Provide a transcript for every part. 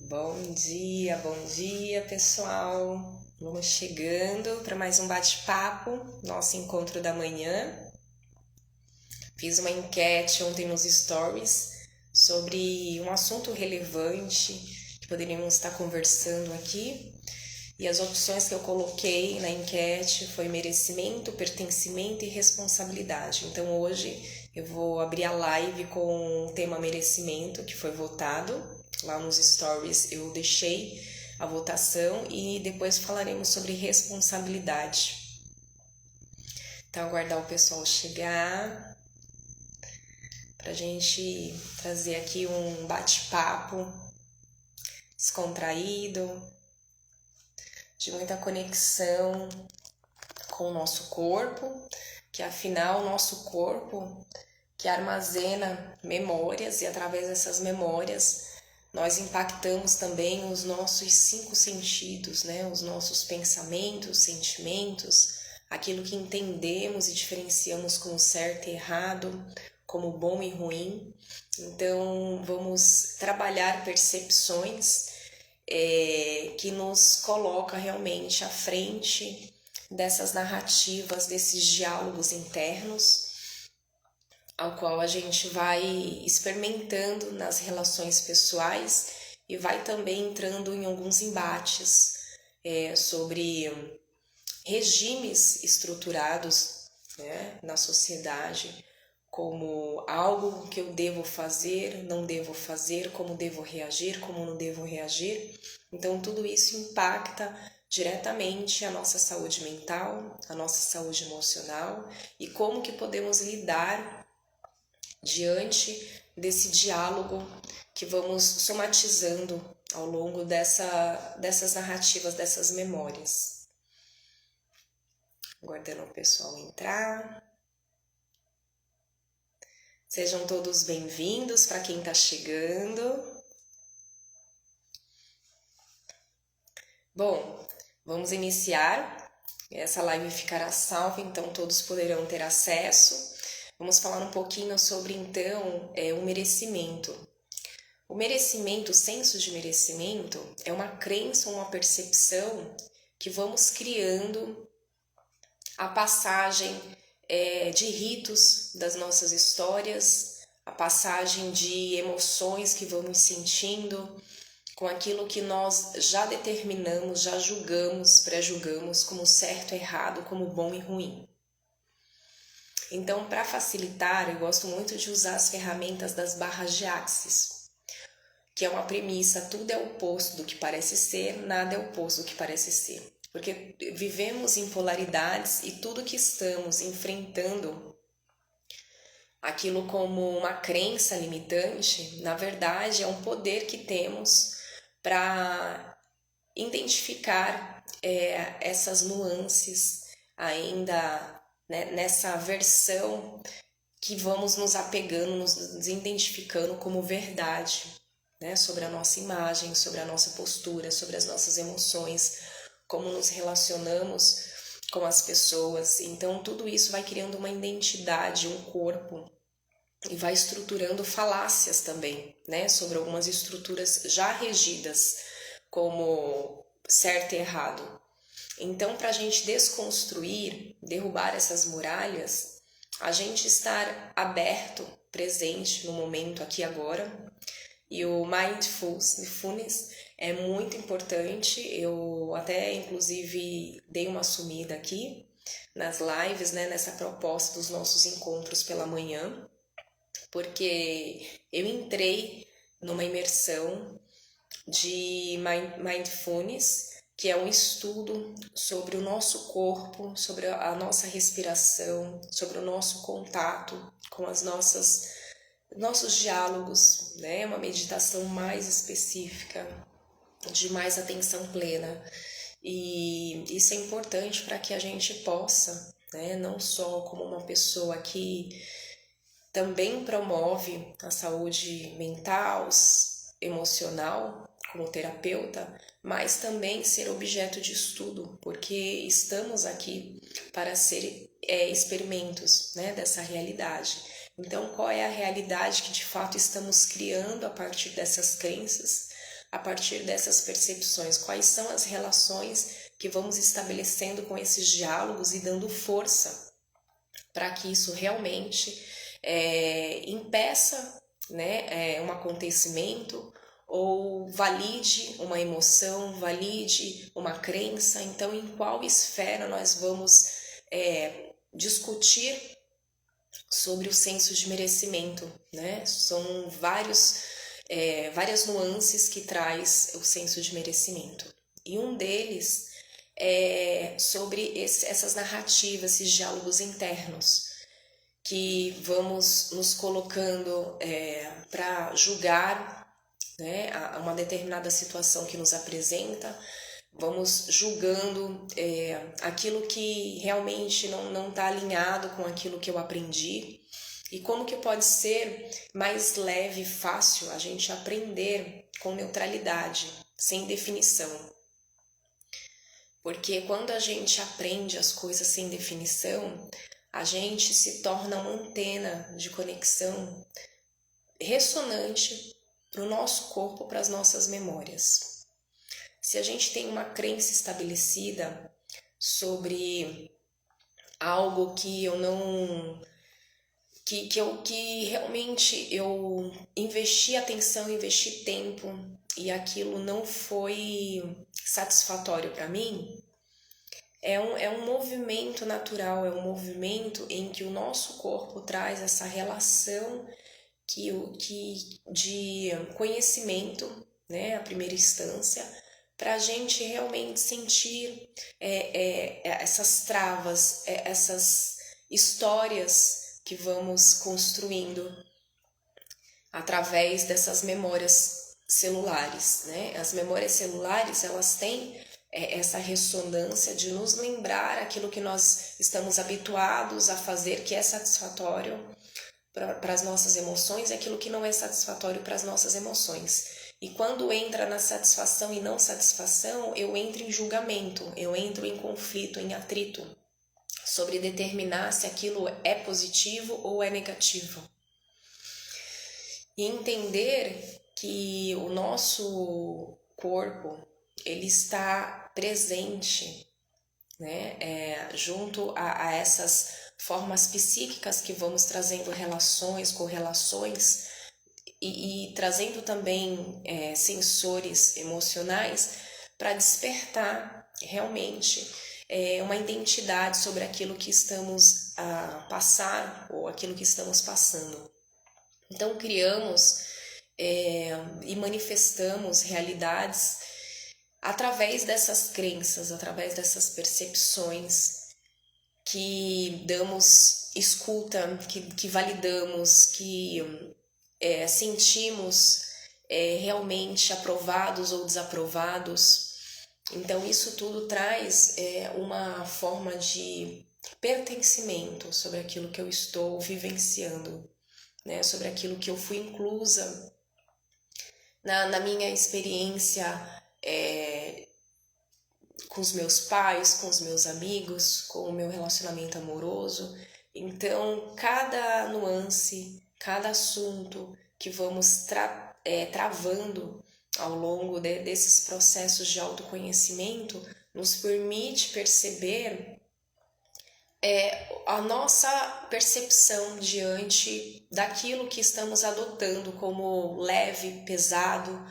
Bom dia pessoal! Vamos chegando para mais um bate-papo, nosso encontro da manhã. Fiz uma enquete ontem nos stories sobre um assunto relevante que poderíamos estar conversando aqui. E as opções que eu coloquei na enquete foi merecimento, pertencimento e responsabilidade. Então hoje eu vou abrir a live com o tema merecimento, que foi votado. Lá nos stories eu deixei a votação e depois falaremos sobre responsabilidade. Então aguardar o pessoal chegar para a gente trazer aqui um bate-papo descontraído, de muita conexão com o nosso corpo, que afinal o nosso corpo que armazena memórias e através dessas memórias nós impactamos também os nossos 5 sentidos, né? Os nossos pensamentos, sentimentos, aquilo que entendemos e diferenciamos como certo e errado, como bom e ruim. Então vamos trabalhar percepções que nos coloca realmente à frente dessas narrativas, desses diálogos internos, ao qual a gente vai experimentando nas relações pessoais e vai também entrando em alguns embates sobre regimes estruturados, né, na sociedade, como algo que eu devo fazer, não devo fazer, como devo reagir, como não devo reagir. Então tudo isso impacta diretamente a nossa saúde mental, a nossa saúde emocional e como que podemos lidar diante desse diálogo que vamos somatizando ao longo dessas narrativas, dessas memórias. Aguardando o pessoal entrar. Sejam todos bem-vindos para quem está chegando. Bom, vamos iniciar. Essa live ficará salva, então todos poderão ter acesso. Vamos falar um pouquinho sobre, então, o merecimento. O merecimento, o senso de merecimento, é uma crença ou uma percepção que vamos criando a passagem de ritos das nossas histórias, a passagem de emoções que vamos sentindo com aquilo que nós já determinamos, já julgamos, pré-julgamos como certo e errado, como bom e ruim. Então, para facilitar, eu gosto muito de usar as ferramentas das barras de Axis, que é uma premissa: tudo é oposto do que parece ser, nada é oposto do que parece ser. Porque vivemos em polaridades e tudo que estamos enfrentando, aquilo como uma crença limitante, na verdade é um poder que temos para identificar essas nuances ainda, né, nessa versão que vamos nos apegando, nos identificando como verdade, né, sobre a nossa imagem, sobre a nossa postura, sobre as nossas emoções, como nos relacionamos com as pessoas. Então tudo isso vai criando uma identidade, um corpo, e vai estruturando falácias também, né, sobre algumas estruturas já regidas como certo e errado. Então, para a gente desconstruir, derrubar essas muralhas, a gente estar aberto, presente no momento aqui e agora. E o Mindfulness é muito importante. Eu até, inclusive, dei uma sumida aqui nas lives, né, nessa proposta dos nossos encontros pela manhã, porque eu entrei numa imersão de Mindfulness, que é um estudo sobre o nosso corpo, sobre a nossa respiração, sobre o nosso contato com as nossos diálogos, né? Uma meditação mais específica, de mais atenção plena. E isso é importante para que a gente possa, né, não só como uma pessoa que também promove a saúde mental, emocional, como terapeuta, mas também ser objeto de estudo, porque estamos aqui para ser experimentos, né, dessa realidade. Então, qual é a realidade que de fato estamos criando a partir dessas crenças, a partir dessas percepções? Quais são as relações que vamos estabelecendo com esses diálogos e dando força para que isso realmente impeça, né, um acontecimento ou valide uma emoção, valide uma crença? Então, em qual esfera nós vamos discutir sobre o senso de merecimento, né? São várias nuances que traz o senso de merecimento. E um deles é sobre essas narrativas, esses diálogos internos, que vamos nos colocando para julgar, né, uma determinada situação que nos apresenta, vamos julgando aquilo que realmente não está alinhado com aquilo que eu aprendi. E como que pode ser mais leve e fácil a gente aprender com neutralidade, sem definição. Porque quando a gente aprende as coisas sem definição, a gente se torna uma antena de conexão ressonante para o nosso corpo, para as nossas memórias. Se a gente tem uma crença estabelecida sobre algo que eu não... que realmente eu investi atenção, investi tempo e aquilo não foi satisfatório para mim, é um movimento natural, é um movimento em que o nosso corpo traz essa relação de conhecimento, né, a primeira instância, para a gente realmente sentir essas travas, essas histórias que vamos construindo através dessas memórias celulares, né? As memórias celulares, elas têm essa ressonância de nos lembrar aquilo que nós estamos habituados a fazer, que é satisfatório para as nossas emoções, e aquilo que não é satisfatório para as nossas emoções. E quando entra na satisfação e não satisfação, eu entro em julgamento, eu entro em conflito, em atrito, sobre determinar se aquilo é positivo ou é negativo. E entender que o nosso corpo, ele está presente, né, junto a essas formas psíquicas que vamos trazendo relações, correlações e trazendo também sensores emocionais para despertar realmente uma identidade sobre aquilo que estamos a passar ou aquilo que estamos passando. Então criamos e manifestamos realidades através dessas crenças, através dessas percepções que damos escuta, que validamos, que sentimos realmente aprovados ou desaprovados. Então isso tudo traz uma forma de pertencimento sobre aquilo que eu estou vivenciando, né? Sobre aquilo que eu fui inclusa na minha experiência com os meus pais, com os meus amigos, com o meu relacionamento amoroso. Então, cada nuance, cada assunto que vamos travando ao longo desses processos de autoconhecimento nos permite perceber a nossa percepção diante daquilo que estamos adotando como leve, pesado.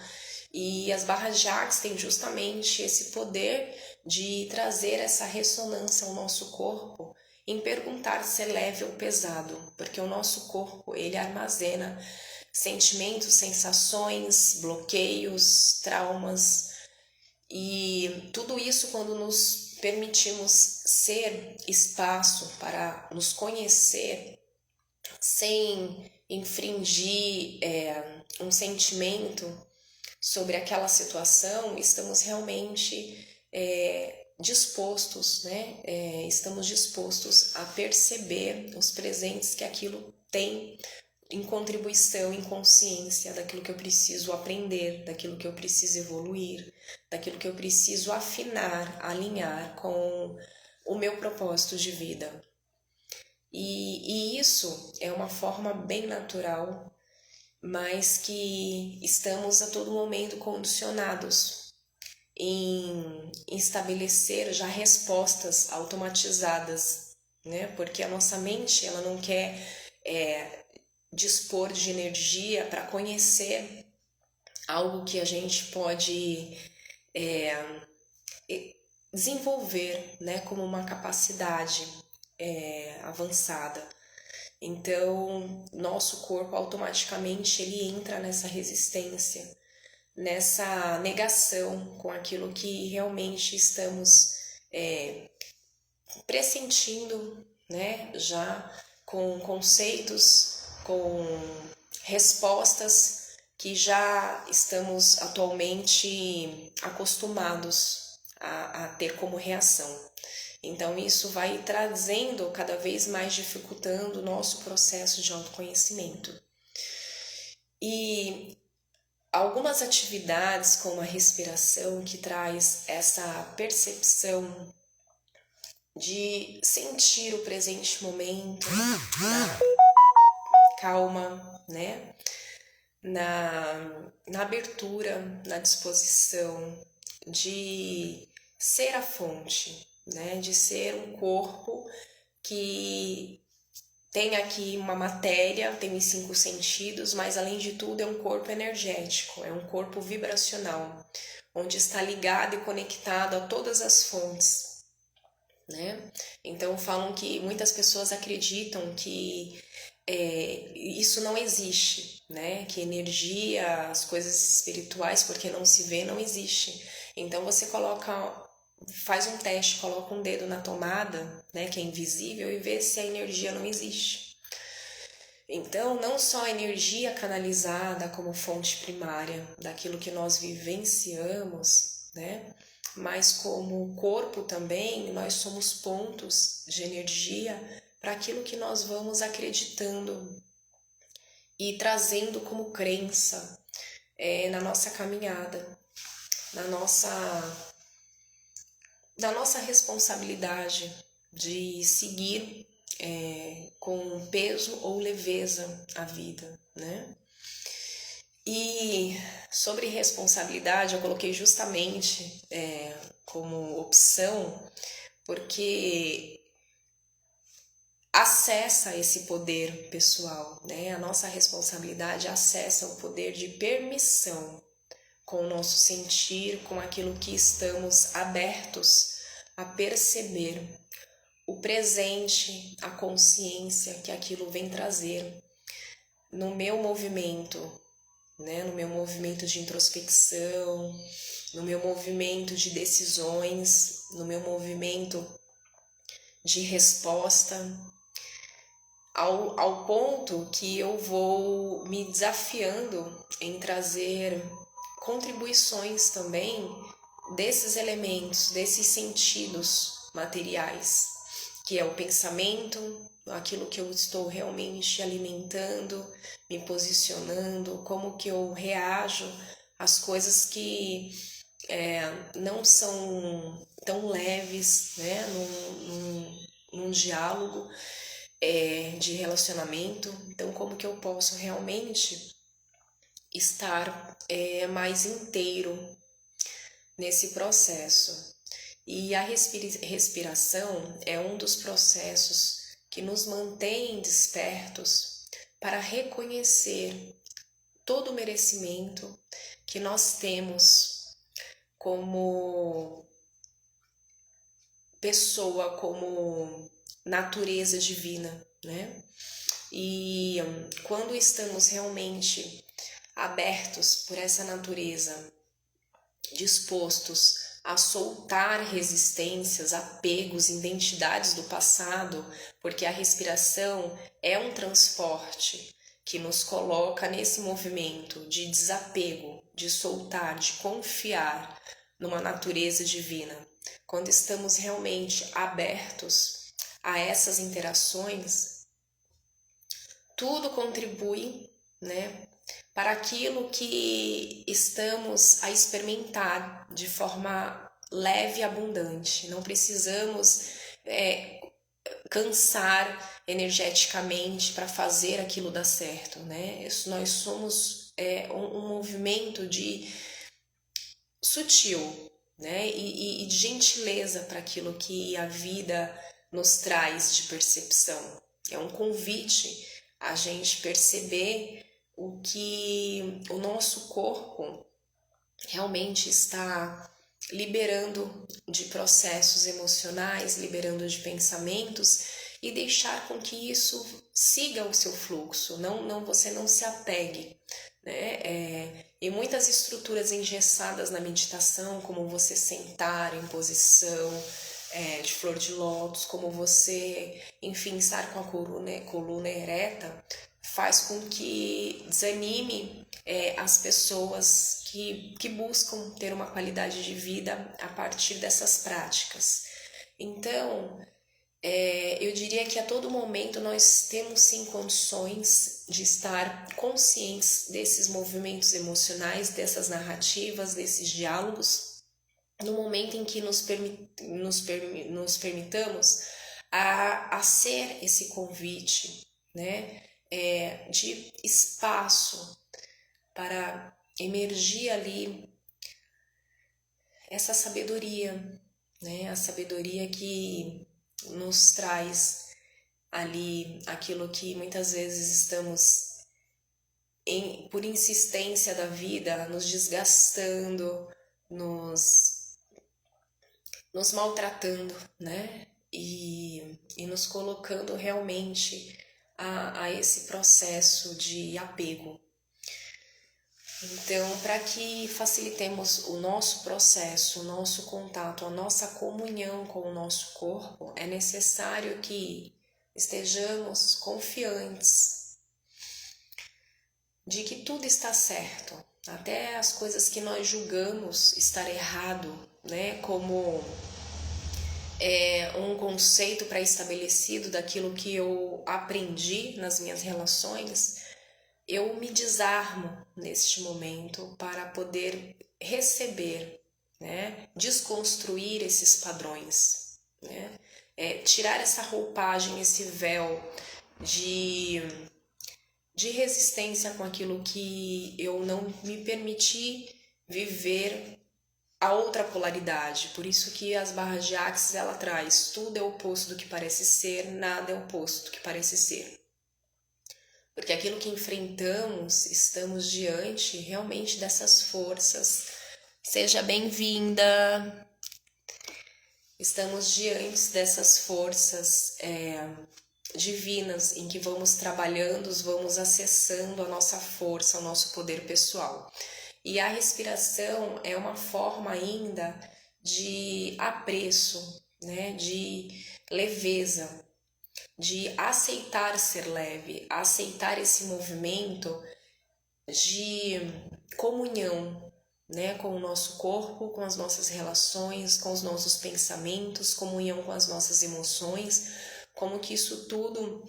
E as barras de Axe têm justamente esse poder de trazer essa ressonância ao nosso corpo em perguntar se é leve ou pesado, porque o nosso corpo, ele armazena sentimentos, sensações, bloqueios, traumas, e tudo isso, quando nos permitimos ser espaço para nos conhecer sem infringir um sentimento sobre aquela situação, estamos realmente dispostos, né? Estamos dispostos a perceber os presentes que aquilo tem em contribuição, em consciência daquilo que eu preciso aprender, daquilo que eu preciso evoluir, daquilo que eu preciso afinar, alinhar com o meu propósito de vida. E isso é uma forma bem natural mas que estamos a todo momento condicionados em estabelecer já respostas automatizadas, né? Porque a nossa mente, ela não quer dispor de energia para conhecer algo que a gente pode desenvolver, né, como uma capacidade avançada. Então, nosso corpo automaticamente ele entra nessa resistência, nessa negação com aquilo que realmente estamos pressentindo, né, já com conceitos, com respostas que já estamos atualmente acostumados a ter como reação. Então, isso vai trazendo cada vez mais, dificultando o nosso processo de autoconhecimento. E algumas atividades, como a respiração, que traz essa percepção de sentir o presente momento, na calma, né? Na abertura, na disposição de ser a fonte, né? De ser um corpo que tem aqui uma matéria, tem os 5 sentidos, mas além de tudo é um corpo energético, é um corpo vibracional, onde está ligado e conectado a todas as fontes, né? Então falam que muitas pessoas acreditam que isso não existe, né? Que energia, as coisas espirituais, porque não se vê, não existe. Então você faz um teste, coloca um dedo na tomada, né, que é invisível, e vê se a energia não existe. Então, não só a energia canalizada como fonte primária daquilo que nós vivenciamos, né, mas como corpo também, nós somos pontos de energia para aquilo que nós vamos acreditando e trazendo como crença na nossa caminhada, na nossa responsabilidade de seguir com peso ou leveza a vida, né? E sobre responsabilidade eu coloquei justamente como opção porque acessa esse poder pessoal, né? A nossa responsabilidade acessa o poder de permissão com o nosso sentir, com aquilo que estamos abertos a perceber, o presente, a consciência que aquilo vem trazer no meu movimento, né? No meu movimento de introspecção, no meu movimento de decisões, no meu movimento de resposta, ao ponto que eu vou me desafiando em trazer contribuições também desses elementos, desses sentidos materiais, que é o pensamento, aquilo que eu estou realmente alimentando, me posicionando, como que eu reajo às coisas que não são tão leves, né, num diálogo de relacionamento. Então, como que eu posso realmente estar mais inteiro nesse processo? E a respiração é um dos processos que nos mantém despertos para reconhecer todo o merecimento que nós temos como pessoa, como natureza divina, né? E quando estamos realmente abertos por essa natureza, dispostos a soltar resistências, apegos, identidades do passado, porque a respiração é um transporte que nos coloca nesse movimento de desapego, de soltar, de confiar numa natureza divina. Quando estamos realmente abertos a essas interações, tudo contribui, né, para aquilo que estamos a experimentar de forma leve e abundante. Não precisamos cansar energeticamente para fazer aquilo dar certo, né? Nós somos um movimento de sutil, né? E de gentileza para aquilo que a vida nos traz de percepção. É um convite a gente perceber o que o nosso corpo realmente está liberando de processos emocionais, liberando de pensamentos e deixar com que isso siga o seu fluxo, você não se apegue, né? E muitas estruturas engessadas na meditação, como você sentar em posição de flor de lótus, como você, enfim, estar com a coluna ereta, faz com que desanime as pessoas que buscam ter uma qualidade de vida a partir dessas práticas. Então, eu diria que a todo momento nós temos sim condições de estar conscientes desses movimentos emocionais, dessas narrativas, desses diálogos, no momento em que nos permitamos a ser esse convite, né, de espaço para emergir ali essa sabedoria, né, a sabedoria que nos traz ali aquilo que muitas vezes estamos por insistência da vida, nos desgastando, nos maltratando, né? E nos colocando realmente a esse processo de apego. Então, para que facilitemos o nosso processo, o nosso contato, a nossa comunhão com o nosso corpo, é necessário que estejamos confiantes de que tudo está certo, até as coisas que nós julgamos estar errado, né? Como um conceito pré-estabelecido daquilo que eu aprendi nas minhas relações. Eu me desarmo neste momento para poder receber, né? Desconstruir esses padrões, né? Tirar essa roupagem, esse véu de resistência com aquilo que eu não me permiti viver a outra polaridade. Por isso que as barras de Axis ela traz: tudo é oposto do que parece ser, nada é oposto do que parece ser. Porque aquilo que enfrentamos, estamos diante realmente dessas forças. Seja bem-vinda! Estamos diante dessas forças divinas em que vamos trabalhando, vamos acessando a nossa força, o nosso poder pessoal. E a respiração é uma forma ainda de apreço, né? De leveza, de aceitar ser leve, aceitar esse movimento de comunhão, né, com o nosso corpo, com as nossas relações, com os nossos pensamentos, comunhão com as nossas emoções, como que isso tudo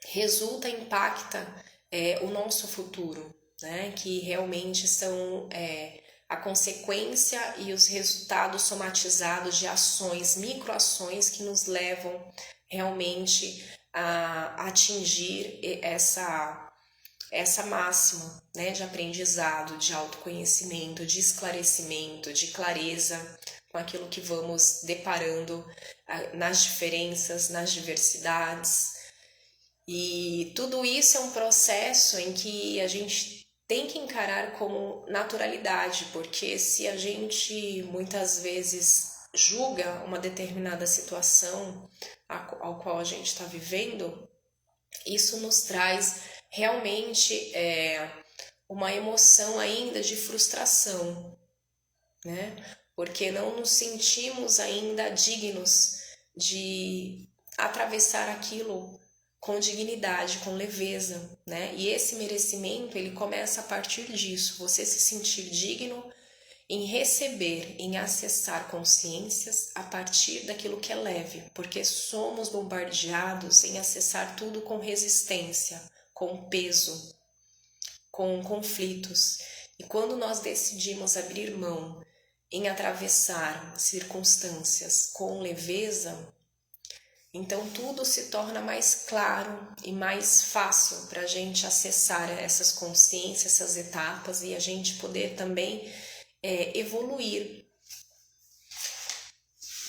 resulta, impacta o nosso futuro, né, que realmente são a consequência e os resultados somatizados de ações, microações que nos levam realmente a atingir essa máxima, né, de aprendizado, de autoconhecimento, de esclarecimento, de clareza com aquilo que vamos deparando nas diferenças, nas diversidades. E tudo isso é um processo em que a gente tem que encarar como naturalidade, porque se a gente muitas vezes julga uma determinada situação ao qual a gente está vivendo, isso nos traz realmente uma emoção ainda de frustração, né? Porque não nos sentimos ainda dignos de atravessar aquilo com dignidade, com leveza, né? E esse merecimento, ele começa a partir disso, você se sentir digno em receber, em acessar consciências a partir daquilo que é leve, porque somos bombardeados em acessar tudo com resistência, com peso, com conflitos. E quando nós decidimos abrir mão em atravessar circunstâncias com leveza, Então tudo se torna mais claro e mais fácil para a gente acessar essas consciências, essas etapas e a gente poder também evoluir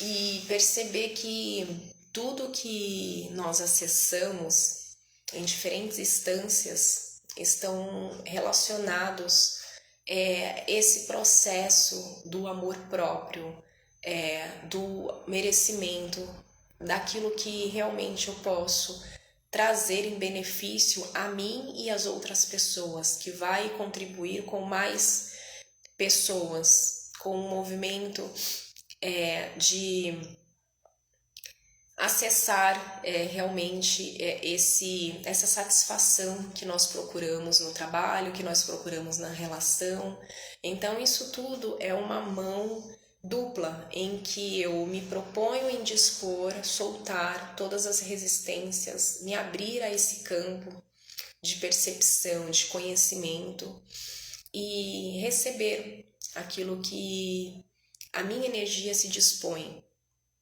e perceber que tudo que nós acessamos em diferentes instâncias estão relacionados a esse processo do amor próprio, do merecimento, daquilo que realmente eu posso trazer em benefício a mim e às outras pessoas, que vai contribuir com mais pessoas, com um movimento de acessar realmente essa satisfação que nós procuramos no trabalho, que nós procuramos na relação. Então isso tudo é uma mão dupla em que eu me proponho em dispor, soltar todas as resistências, me abrir a esse campo de percepção, de conhecimento e receber aquilo que a minha energia se dispõe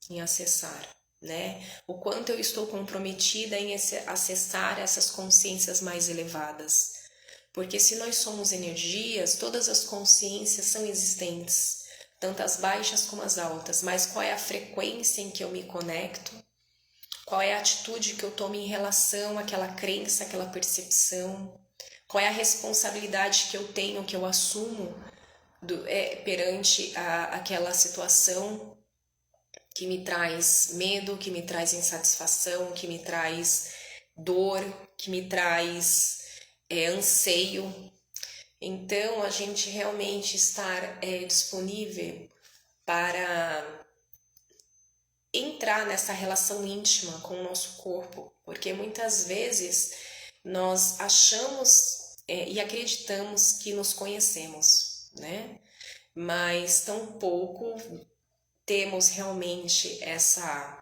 em acessar, né? O quanto eu estou comprometida em acessar essas consciências mais elevadas. Porque se nós somos energias, todas as consciências são existentes, tanto as baixas como as altas, mas qual é a frequência em que eu me conecto? Qual é a atitude que eu tomo em relação àquela crença, àquela percepção? Qual é a responsabilidade que eu tenho, que eu assumo perante aquela situação que me traz medo, que me traz insatisfação, que me traz dor, que me traz anseio? Então, a gente realmente estar disponível para entrar nessa relação íntima com o nosso corpo, porque muitas vezes nós achamos e acreditamos que nos conhecemos, né? Mas tão pouco temos realmente essa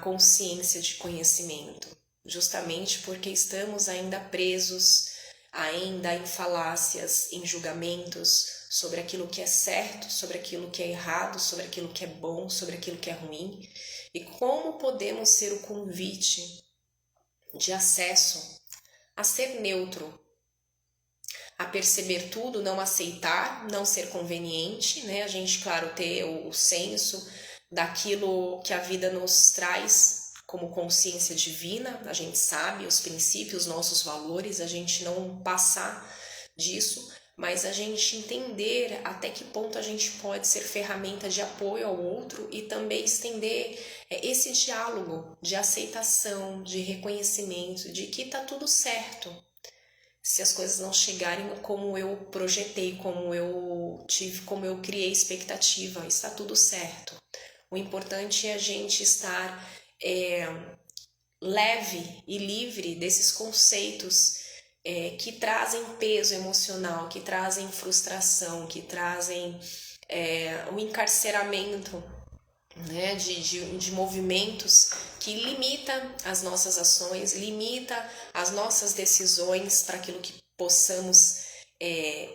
consciência de conhecimento, justamente porque estamos ainda presos ainda em falácias, em julgamentos sobre aquilo que é certo, sobre aquilo que é errado, sobre aquilo que é bom, sobre aquilo que é ruim. E como podemos ser o convite de acesso a ser neutro, a perceber tudo, não aceitar, não ser conveniente, né? A gente, claro, ter o senso daquilo que a vida nos traz como consciência divina, a gente sabe os princípios, nossos valores, a gente não passar disso, mas a gente entender até que ponto a gente pode ser ferramenta de apoio ao outro e também estender esse diálogo de aceitação, de reconhecimento, de que tá tudo certo. Se as coisas não chegarem como eu projetei, como eu tive, como eu criei expectativa, está tudo certo. O importante é a gente estar leve e livre desses conceitos que trazem peso emocional, que trazem frustração, que trazem um encarceramento, né, de movimentos que limita as nossas ações, limita as nossas decisões para aquilo que possamos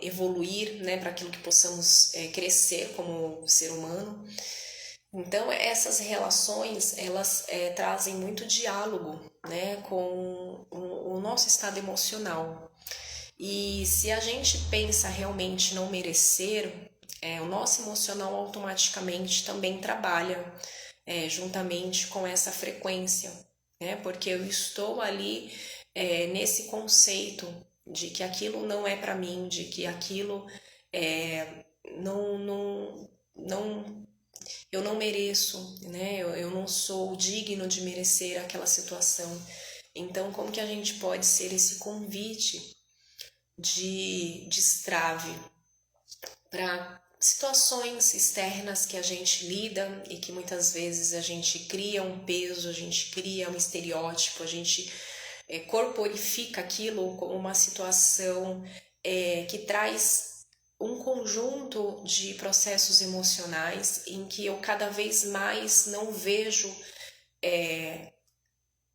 evoluir, né, para aquilo que possamos crescer como ser humano. Então essas relações elas trazem muito diálogo, né, com o nosso estado emocional. E se a gente pensa realmente não merecer, o nosso emocional automaticamente também trabalha juntamente com essa frequência, né? Porque eu estou ali nesse conceito de que aquilo não é para mim, de que aquilo não eu não mereço, né? Eu não sou digno de merecer aquela situação. Então, como que a gente pode ser esse convite de destrave para situações externas que a gente lida e que muitas vezes a gente cria um peso, a gente cria um estereótipo, a gente corporifica aquilo como uma situação que traz um conjunto de processos emocionais em que eu cada vez mais não vejo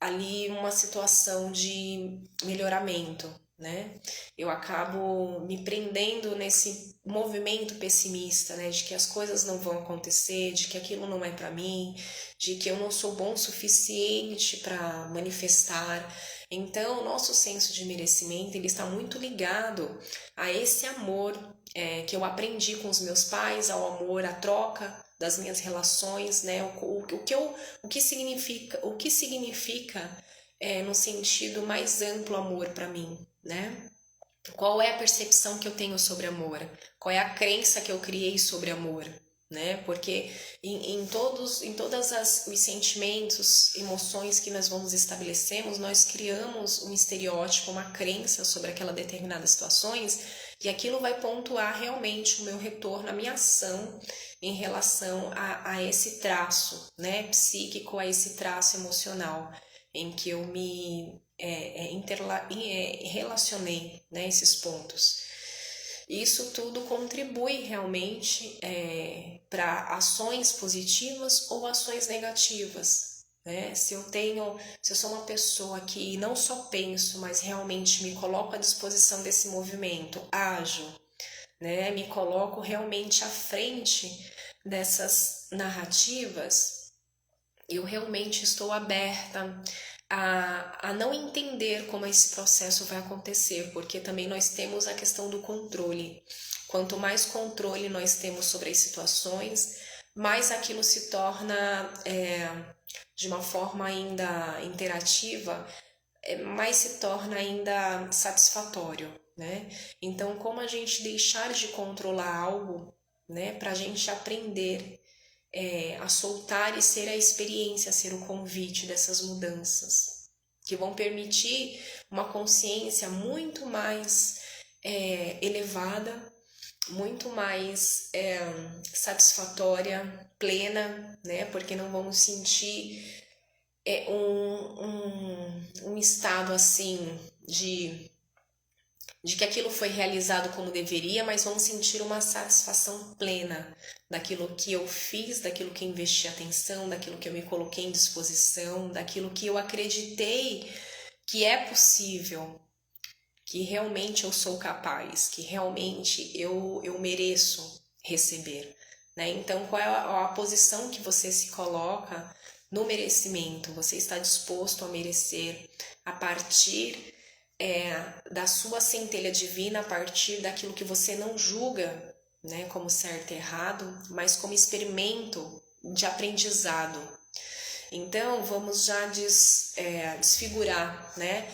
ali uma situação de melhoramento, né? Eu acabo me prendendo nesse movimento pessimista, né? De que as coisas não vão acontecer, de que aquilo não é para mim, de que eu não sou bom o suficiente para manifestar. Então, o nosso senso de merecimento, ele está muito ligado a esse amor que eu aprendi com os meus pais, ao amor, à troca das minhas relações, né? O que significa no sentido mais amplo amor para mim, né? Qual é a percepção que eu tenho sobre amor? Qual é a crença que eu criei sobre amor? Né? Porque em todos os sentimentos, emoções que nós vamos estabelecemos, nós criamos um estereótipo, uma crença sobre aquela determinadas situações, e aquilo vai pontuar realmente o meu retorno, a minha ação em relação a esse traço, né, psíquico, a esse traço emocional em que eu me relacionei, né, esses pontos. Isso tudo contribui realmente para ações positivas ou ações negativas, né? Se eu sou uma pessoa que não só penso, mas realmente me coloco à disposição desse movimento, ajo, né? Me coloco realmente à frente dessas narrativas, eu realmente estou aberta a não entender como esse processo vai acontecer, porque também nós temos a questão do controle. Quanto mais controle nós temos sobre as situações, mais aquilo se torna de uma forma ainda interativa, mais se torna ainda satisfatório, né? Então, como a gente deixar de controlar algo, né, para a gente aprender a soltar e ser a experiência, ser o convite dessas mudanças, que vão permitir uma consciência muito mais elevada, muito mais satisfatória, plena, né? Porque não vamos sentir um estado assim de que aquilo foi realizado como deveria, mas vão sentir uma satisfação plena daquilo que eu fiz, daquilo que investi atenção, daquilo que eu me coloquei em disposição, daquilo que eu acreditei que é possível, que realmente eu sou capaz, que realmente eu mereço receber, né? Então, qual é a posição que você se coloca no merecimento? Você está disposto a merecer a partir da sua centelha divina, a partir daquilo que você não julga, né, como certo e errado, mas como experimento de aprendizado. Então, vamos já desfigurar, né,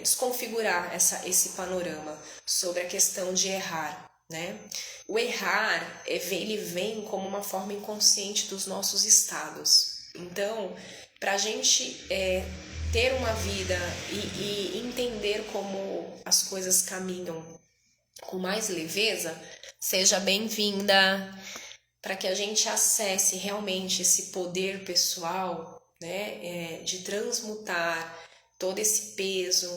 desconfigurar esse panorama sobre a questão de errar, né? O errar, ele vem como uma forma inconsciente dos nossos estados. Então, para a gente ter uma vida e entender como as coisas caminham com mais leveza, seja bem-vinda, para que a gente acesse realmente esse poder pessoal, né, de transmutar todo esse peso,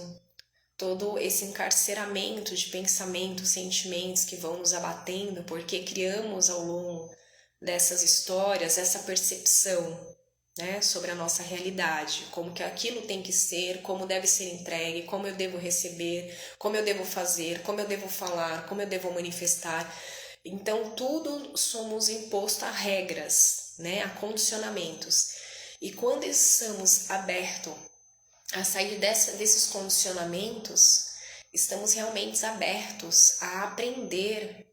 todo esse encarceramento de pensamentos, sentimentos que vão nos abatendo, porque criamos ao longo dessas histórias essa percepção, né, sobre a nossa realidade, como que aquilo tem que ser, como deve ser entregue, como eu devo receber, como eu devo fazer, como eu devo falar, como eu devo manifestar. Então, tudo somos imposto a regras, né, a condicionamentos. E quando estamos abertos a sair desses condicionamentos, estamos realmente abertos a aprender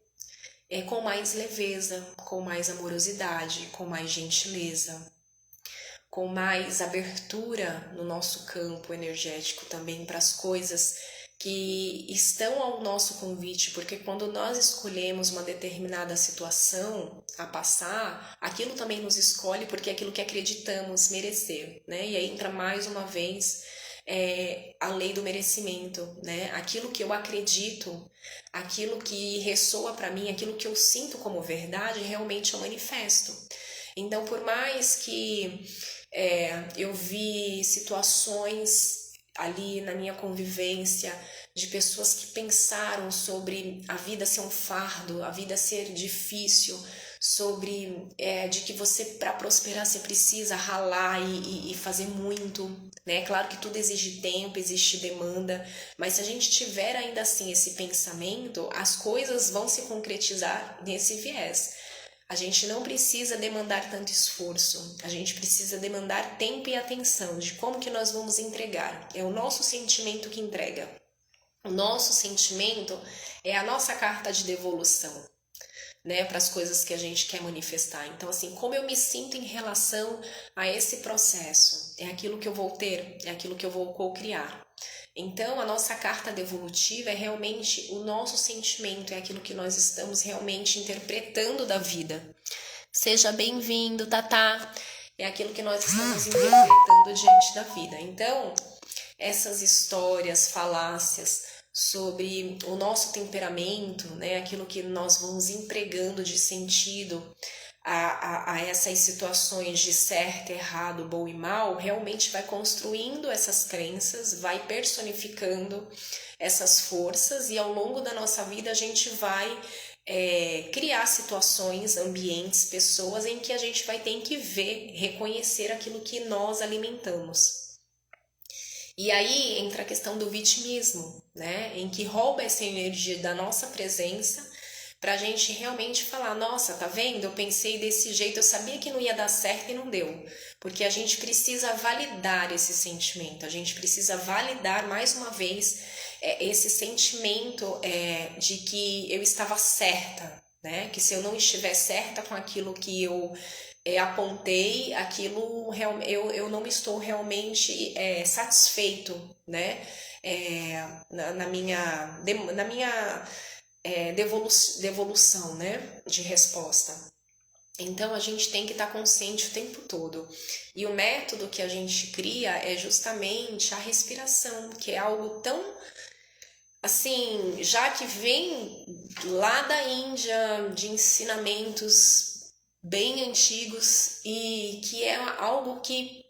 com mais leveza, com mais amorosidade, com mais gentileza, com mais abertura no nosso campo energético também para as coisas que estão ao nosso convite, porque quando nós escolhemos uma determinada situação a passar, aquilo também nos escolhe porque é aquilo que acreditamos merecer, né? E aí entra mais uma vez a lei do merecimento, né? Aquilo que eu acredito, aquilo que ressoa para mim, aquilo que eu sinto como verdade, realmente eu manifesto. Então, por mais que eu vi situações ali na minha convivência, de pessoas que pensaram sobre a vida ser um fardo, a vida ser difícil, sobre de que você, para prosperar, você precisa ralar e fazer muito, né? Claro que tudo exige tempo, existe demanda, mas se a gente tiver ainda assim esse pensamento, as coisas vão se concretizar nesse viés. A gente não precisa demandar tanto esforço, a gente precisa demandar tempo e atenção de como que nós vamos entregar. É o nosso sentimento que entrega. O nosso sentimento é a nossa carta de devolução, né, para as coisas que a gente quer manifestar. Então, assim, como eu me sinto em relação a esse processo? É aquilo que eu vou ter, é aquilo que eu vou co-criar. Então, a nossa carta devolutiva é realmente o nosso sentimento, é aquilo que nós estamos realmente interpretando da vida. Seja bem-vindo, Tatá. É aquilo que nós estamos interpretando diante da vida. Então, essas histórias, falácias sobre o nosso temperamento, né, aquilo que nós vamos empregando de sentido a essas situações de certo, errado, bom e mal, realmente vai construindo essas crenças, vai personificando essas forças e ao longo da nossa vida a gente vai criar situações, ambientes, pessoas em que a gente vai ter que ver, reconhecer aquilo que nós alimentamos. E aí entra a questão do vitimismo, né? Em que rouba essa energia da nossa presença pra gente realmente falar, nossa, tá vendo? Eu pensei desse jeito, eu sabia que não ia dar certo e não deu. Porque a gente precisa validar esse sentimento, a gente precisa validar mais uma vez esse sentimento de que eu estava certa, né? Que se eu não estiver certa com aquilo que eu apontei, aquilo eu não estou realmente satisfeito, né? Na minha devolução, né? De resposta. Então a gente tem que estar consciente o tempo todo. E o método que a gente cria é justamente a respiração, que é algo tão assim, já que vem lá da Índia, de ensinamentos bem antigos e que é algo que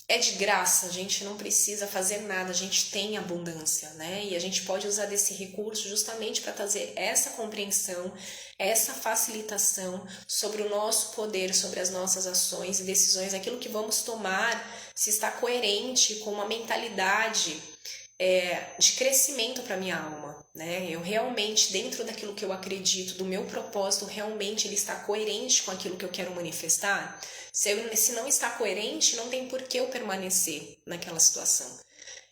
é de graça, a gente não precisa fazer nada, a gente tem abundância, né? E a gente pode usar desse recurso justamente para trazer essa compreensão, essa facilitação sobre o nosso poder, sobre as nossas ações e decisões, aquilo que vamos tomar, se está coerente com uma mentalidade de crescimento para minha alma, né? Eu realmente, dentro daquilo que eu acredito, do meu propósito, realmente ele está coerente com aquilo que eu quero manifestar. Se não está coerente, não tem por que eu permanecer naquela situação.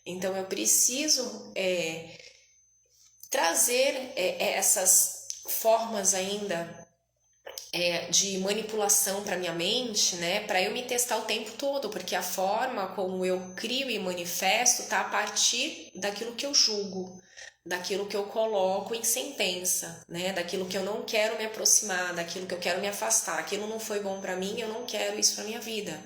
Então eu preciso trazer essas formas ainda de manipulação para minha mente, né, para eu me testar o tempo todo, porque a forma como eu crio e manifesto tá a partir daquilo que eu julgo, daquilo que eu coloco em sentença, né, daquilo que eu não quero me aproximar, daquilo que eu quero me afastar, aquilo não foi bom para mim, eu não quero isso para minha vida.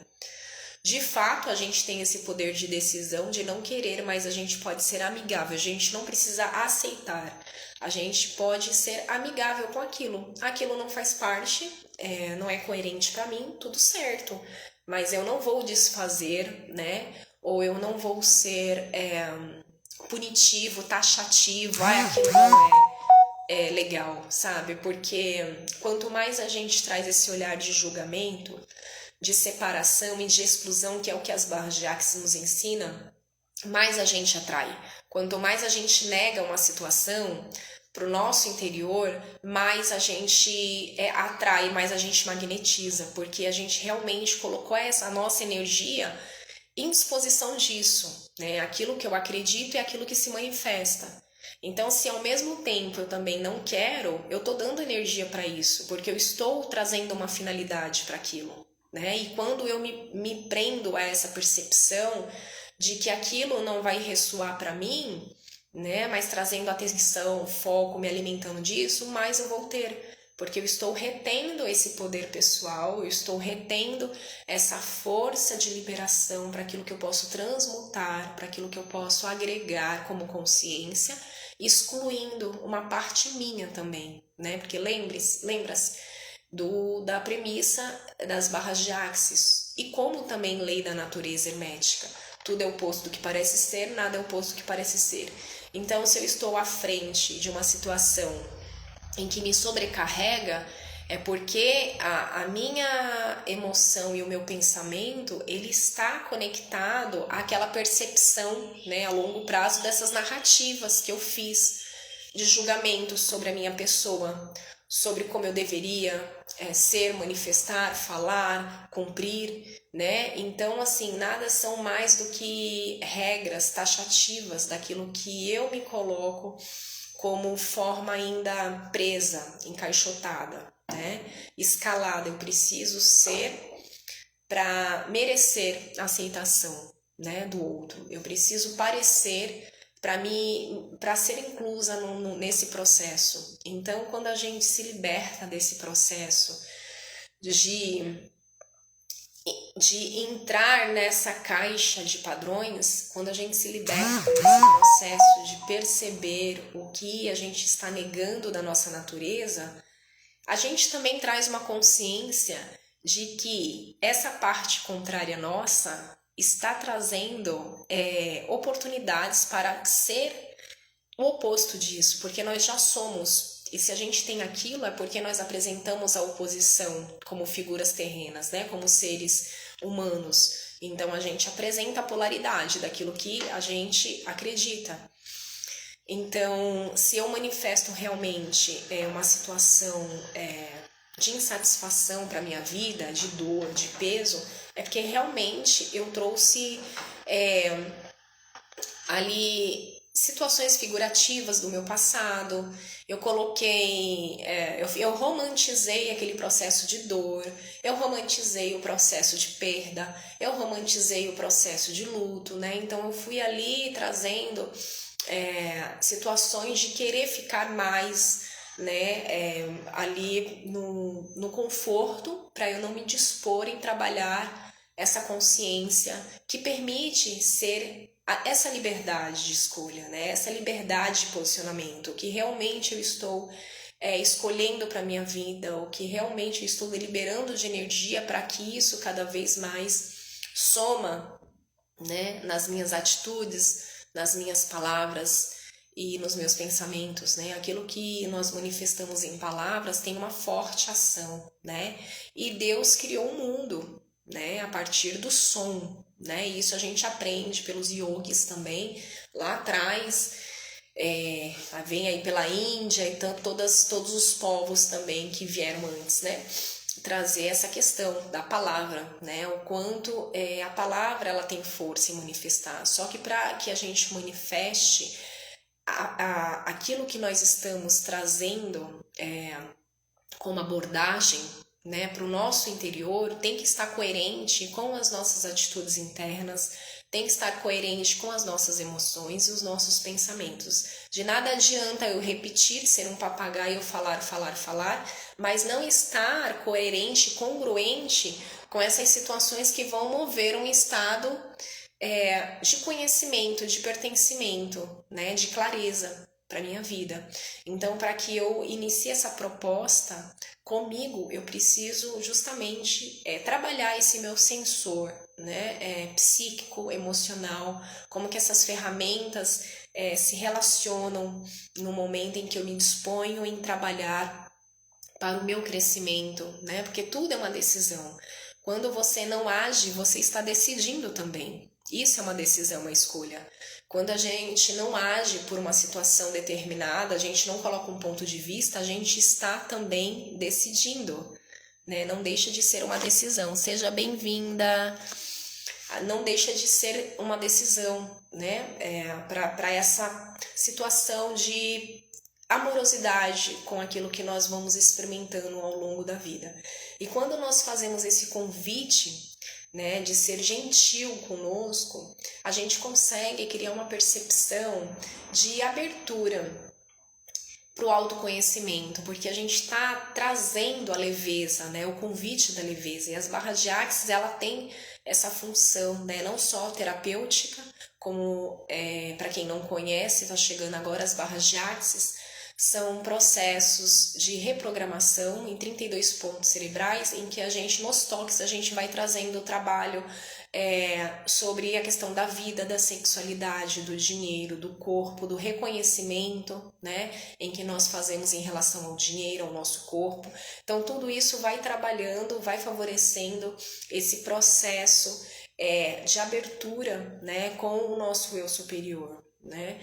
De fato, a gente tem esse poder de decisão de não querer, mas a gente pode ser amigável, a gente não precisa aceitar. A gente pode ser amigável com aquilo. Aquilo não faz parte, não é coerente para mim, tudo certo. Mas eu não vou desfazer, né? Ou eu não vou ser punitivo, taxativo. Aquilo não é legal, sabe? Porque quanto mais a gente traz esse olhar de julgamento, de separação e de exclusão, que é o que as barras de Axis nos ensinam, mais a gente atrai. Quanto mais a gente nega uma situação para o nosso interior, mais a gente atrai, mais a gente magnetiza, porque a gente realmente colocou a nossa energia em disposição disso, né? Aquilo que eu acredito é aquilo que se manifesta. Então, se ao mesmo tempo eu também não quero, eu estou dando energia para isso, porque eu estou trazendo uma finalidade para aquilo, né? E quando eu me prendo a essa percepção de que aquilo não vai ressoar para mim, né? Mas trazendo atenção, foco, me alimentando disso, mais eu vou ter. Porque eu estou retendo esse poder pessoal, eu estou retendo essa força de liberação para aquilo que eu posso transmutar, para aquilo que eu posso agregar como consciência, excluindo uma parte minha também, né? Porque lembra-se da premissa das barras de Axis e como também lei da natureza hermética. Tudo é oposto do que parece ser, nada é oposto do que parece ser. Então, se eu estou à frente de uma situação em que me sobrecarrega, é porque a minha emoção e o meu pensamento, ele está conectado àquela percepção, né, a longo prazo dessas narrativas que eu fiz de julgamento sobre a minha pessoa, sobre como eu deveria ser, manifestar, falar, cumprir, né? Então, assim, nada são mais do que regras taxativas daquilo que eu me coloco como forma ainda presa, encaixotada, né? Escalada. Eu preciso ser para merecer a aceitação, né, do outro. Eu preciso parecer para ser inclusa nesse processo. Então, quando a gente se liberta desse processo de entrar nessa caixa de padrões, quando a gente se liberta desse processo de perceber o que a gente está negando da nossa natureza, a gente também traz uma consciência de que essa parte contrária nossa está trazendo oportunidades para ser o oposto disso, porque nós já somos. E se a gente tem aquilo, é porque nós apresentamos a oposição como figuras terrenas, né? Como seres humanos. Então a gente apresenta a polaridade daquilo que a gente acredita. Então, se eu manifesto realmente uma situação de insatisfação para a minha vida, de dor, de peso, é porque realmente eu trouxe ali situações figurativas do meu passado, eu coloquei, eu romantizei aquele processo de dor, eu romantizei o processo de perda, eu romantizei o processo de luto, né? Então eu fui ali trazendo situações de querer ficar mais, né, ali no conforto, para eu não me dispor em trabalhar essa consciência que permite ser essa liberdade de escolha, né? Essa liberdade de posicionamento, que realmente eu estou escolhendo para minha vida, o que realmente eu estou deliberando de energia para que isso cada vez mais soma, né, nas minhas atitudes, nas minhas palavras e nos meus pensamentos, né? Aquilo que nós manifestamos em palavras tem uma forte ação, né? E Deus criou o mundo, né, a partir do som, né? E isso a gente aprende pelos yogis também, lá atrás, vem aí pela Índia e todos os povos também que vieram antes, né? Trazer essa questão da palavra, né? O quanto a palavra ela tem força em manifestar. Só que para que a gente manifeste aquilo que nós estamos trazendo como abordagem, né, para o nosso interior, tem que estar coerente com as nossas atitudes internas, tem que estar coerente com as nossas emoções e os nossos pensamentos. De nada adianta eu repetir, ser um papagaio, falar, mas não estar coerente, congruente com essas situações que vão mover um estado de conhecimento, de pertencimento, né, de clareza para minha vida. Então, para que eu inicie essa proposta comigo, eu preciso justamente trabalhar esse meu sensor, né, psíquico, emocional, como que essas ferramentas se relacionam no momento em que eu me disponho em trabalhar para o meu crescimento, né? Porque tudo é uma decisão. Quando você não age, você está decidindo também. Isso é uma decisão, uma escolha. Quando a gente não age por uma situação determinada, a gente não coloca um ponto de vista, a gente está também decidindo, né? Não deixa de ser uma decisão. Seja bem-vinda. Não deixa de ser uma decisão, né? Para essa situação de amorosidade com aquilo que nós vamos experimentando ao longo da vida. E quando nós fazemos esse convite, né, de ser gentil conosco, a gente consegue criar uma percepção de abertura para o autoconhecimento, porque a gente está trazendo a leveza, né, o convite da leveza. E as barras de Axis, ela tem essa função, né, não só terapêutica, como para quem não conhece, está chegando agora as barras de Axis, são processos de reprogramação em 32 pontos cerebrais, em que a gente, nos toques, a gente vai trazendo o trabalho sobre a questão da vida, da sexualidade, do dinheiro, do corpo, do reconhecimento, né, em que nós fazemos em relação ao dinheiro, ao nosso corpo. Então, tudo isso vai trabalhando, vai favorecendo esse processo de abertura, né, com o nosso eu superior. Né?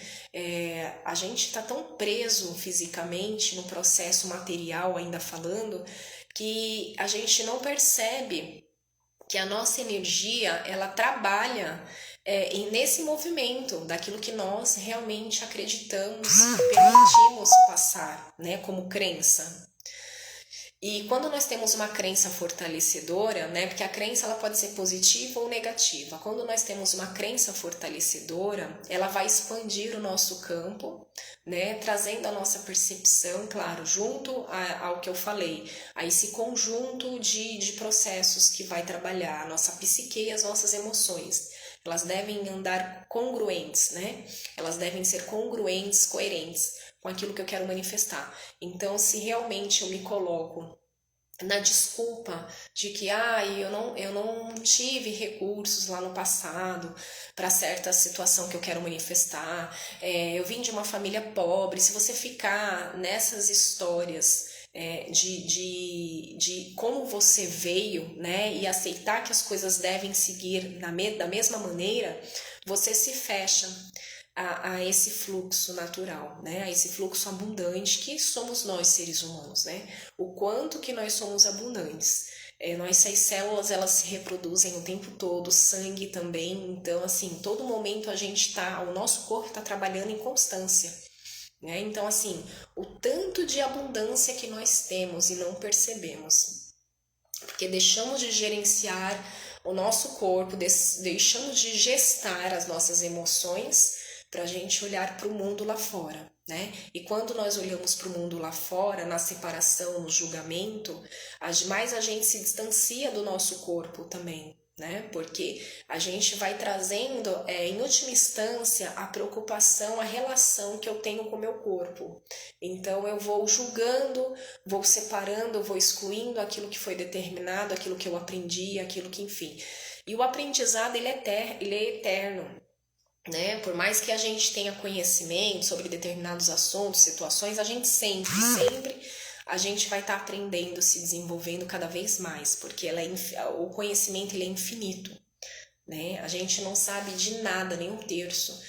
A gente está tão preso fisicamente no processo material, ainda falando, que a gente não percebe que a nossa energia ela trabalha nesse movimento daquilo que nós realmente acreditamos e permitimos passar, né, como crença. E quando nós temos uma crença fortalecedora, né, porque a crença ela pode ser positiva ou negativa. Quando nós temos uma crença fortalecedora, ela vai expandir o nosso campo, né, trazendo a nossa percepção, claro, junto ao que eu falei, a esse conjunto de processos que vai trabalhar a nossa psique e as nossas emoções. Elas devem andar congruentes, né? Elas devem ser congruentes, coerentes com aquilo que eu quero manifestar. Então, se realmente eu me coloco na desculpa de que eu não tive recursos lá no passado para certa situação que eu quero manifestar, eu vim de uma família pobre, se você ficar nessas histórias de como você veio, né, e aceitar que as coisas devem seguir da mesma maneira, você se fecha a esse fluxo natural, né? A esse fluxo abundante que somos nós seres humanos, né? O quanto que nós somos abundantes. Nossas células elas se reproduzem o tempo todo, sangue também, então assim, todo momento o nosso corpo está trabalhando em constância, né? Então assim, o tanto de abundância que nós temos e não percebemos, porque deixamos de gerenciar o nosso corpo, deixamos de gestar as nossas emoções para a gente olhar para o mundo lá fora, né? E quando nós olhamos para o mundo lá fora, na separação, no julgamento, mais a gente se distancia do nosso corpo também, né? Porque a gente vai trazendo, em última instância, a preocupação, a relação que eu tenho com o meu corpo. Então eu vou julgando, vou separando, vou excluindo aquilo que foi determinado, aquilo que eu aprendi, aquilo que, enfim. E o aprendizado, ele é eterno. Né? Por mais que a gente tenha conhecimento sobre determinados assuntos, situações, a gente sempre a gente vai estar aprendendo, se desenvolvendo cada vez mais, porque o conhecimento ele é infinito, né? A gente não sabe de nada, nem um terço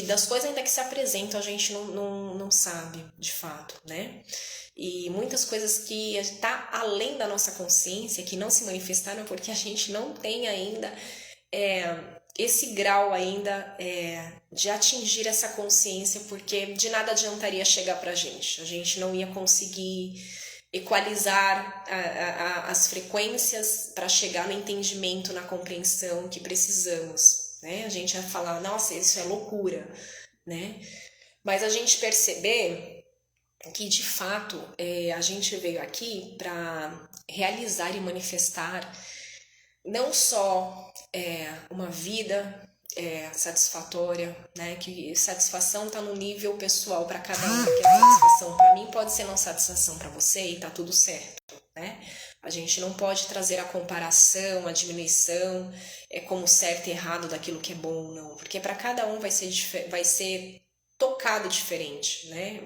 das coisas ainda que se apresentam, a gente não sabe de fato, né? E muitas coisas que está além da nossa consciência, que não se manifestaram porque a gente não tem ainda esse grau ainda de atingir essa consciência, porque de nada adiantaria chegar pra gente. A gente não ia conseguir equalizar as frequências para chegar no entendimento, na compreensão que precisamos, né? A gente vai falar, nossa, isso é loucura, né? Mas a gente perceber que, de fato, a gente veio aqui para realizar e manifestar não só uma vida satisfatória, né? Que satisfação está no nível pessoal para cada um, porque a satisfação para mim pode ser não satisfação para você e tá tudo certo, né? A gente não pode trazer a comparação, a diminuição como certo e errado daquilo que é bom ou não, porque para cada um vai ser tocado diferente, né?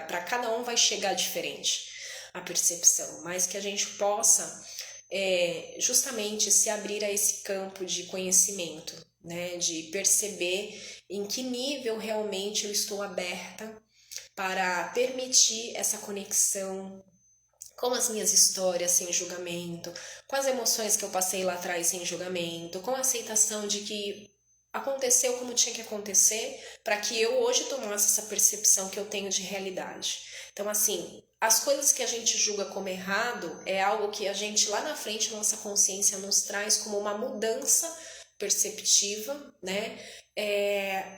Para cada um vai chegar diferente a percepção, mas que a gente possa justamente se abrir a esse campo de conhecimento, né, de perceber em que nível realmente eu estou aberta para permitir essa conexão com as minhas histórias sem julgamento, com as emoções que eu passei lá atrás sem julgamento, com a aceitação de que aconteceu como tinha que acontecer para que eu hoje tomasse essa percepção que eu tenho de realidade. Então, assim, as coisas que a gente julga como errado é algo que a gente lá na frente, nossa consciência nos traz como uma mudança perceptiva, né,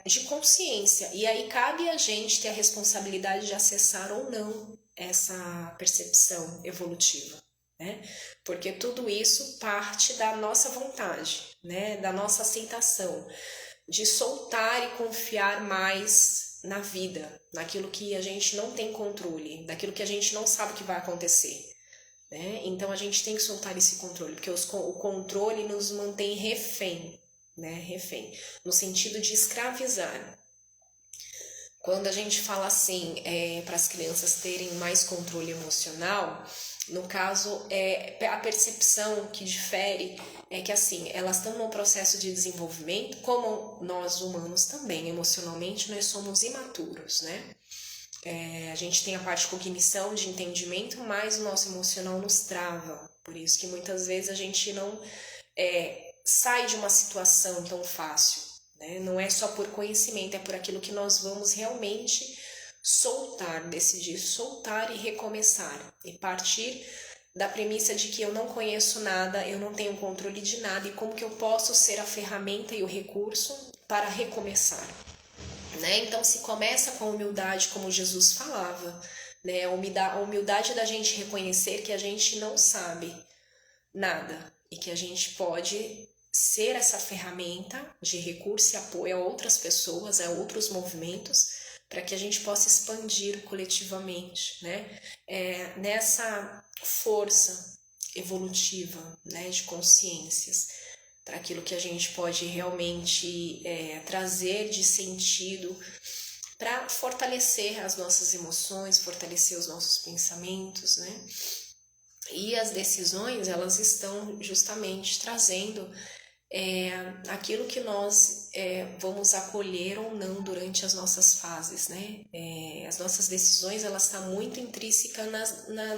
de consciência. E aí cabe a gente ter a responsabilidade de acessar ou não essa percepção evolutiva, né? Porque tudo isso parte da nossa vontade, né, da nossa aceitação, de soltar e confiar mais na vida, naquilo que a gente não tem controle, daquilo que a gente não sabe o que vai acontecer, né? Então a gente tem que soltar esse controle, porque o controle nos mantém refém, né? Refém, no sentido de escravizar. Quando a gente fala assim, para as crianças terem mais controle emocional, no caso, a percepção que difere é que assim, elas estão num processo de desenvolvimento, como nós humanos também, emocionalmente, nós somos imaturos, né? A gente tem a parte de cognição, de entendimento, mas o nosso emocional nos trava. Por isso que muitas vezes a gente não sai de uma situação tão fácil, né? Não é só por conhecimento, é por aquilo que nós vamos realmente soltar, decidir soltar e recomeçar. E partir da premissa de que eu não conheço nada, eu não tenho controle de nada e como que eu posso ser a ferramenta e o recurso para recomeçar. Né? Então se começa com a humildade, como Jesus falava, né? A humildade da gente reconhecer que a gente não sabe nada e que a gente pode ser essa ferramenta de recurso e apoio a outras pessoas, a outros movimentos, para que a gente possa expandir coletivamente, né? Nessa força evolutiva, né, de consciências, para aquilo que a gente pode realmente trazer de sentido para fortalecer as nossas emoções, fortalecer os nossos pensamentos, né? E as decisões, elas estão justamente trazendo aquilo que nós vamos acolher ou não durante as nossas fases, né? As nossas decisões, elas estão muito intrínsecas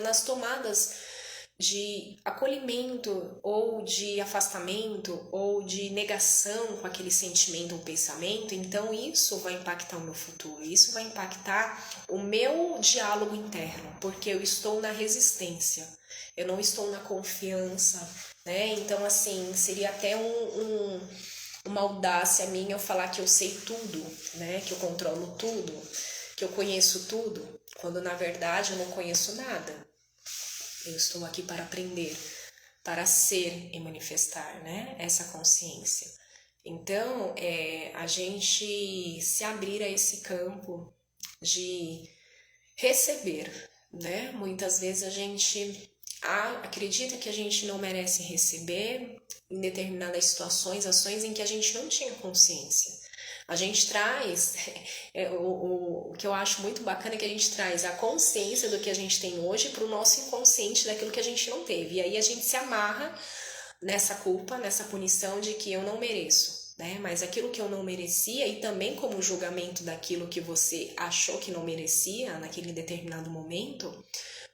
nas tomadas de acolhimento ou de afastamento ou de negação com aquele sentimento ou pensamento. Então isso vai impactar o meu futuro, isso vai impactar o meu diálogo interno, porque eu estou na resistência, eu não estou na confiança, né? Então assim, seria até uma audácia minha eu falar que eu sei tudo, né? Que eu controlo tudo, que eu conheço tudo, quando na verdade eu não conheço nada. Eu estou aqui para aprender, para ser e manifestar, né? Essa consciência. Então, a gente se abrir a esse campo de receber, né? Muitas vezes a gente acredita que a gente não merece receber em determinadas situações, ações em que a gente não tinha consciência. A gente traz, o que eu acho muito bacana é que a gente traz a consciência do que a gente tem hoje para o nosso inconsciente daquilo que a gente não teve. E aí a gente se amarra nessa culpa, nessa punição de que eu não mereço, né? Mas aquilo que eu não merecia e também como julgamento daquilo que você achou que não merecia naquele determinado momento,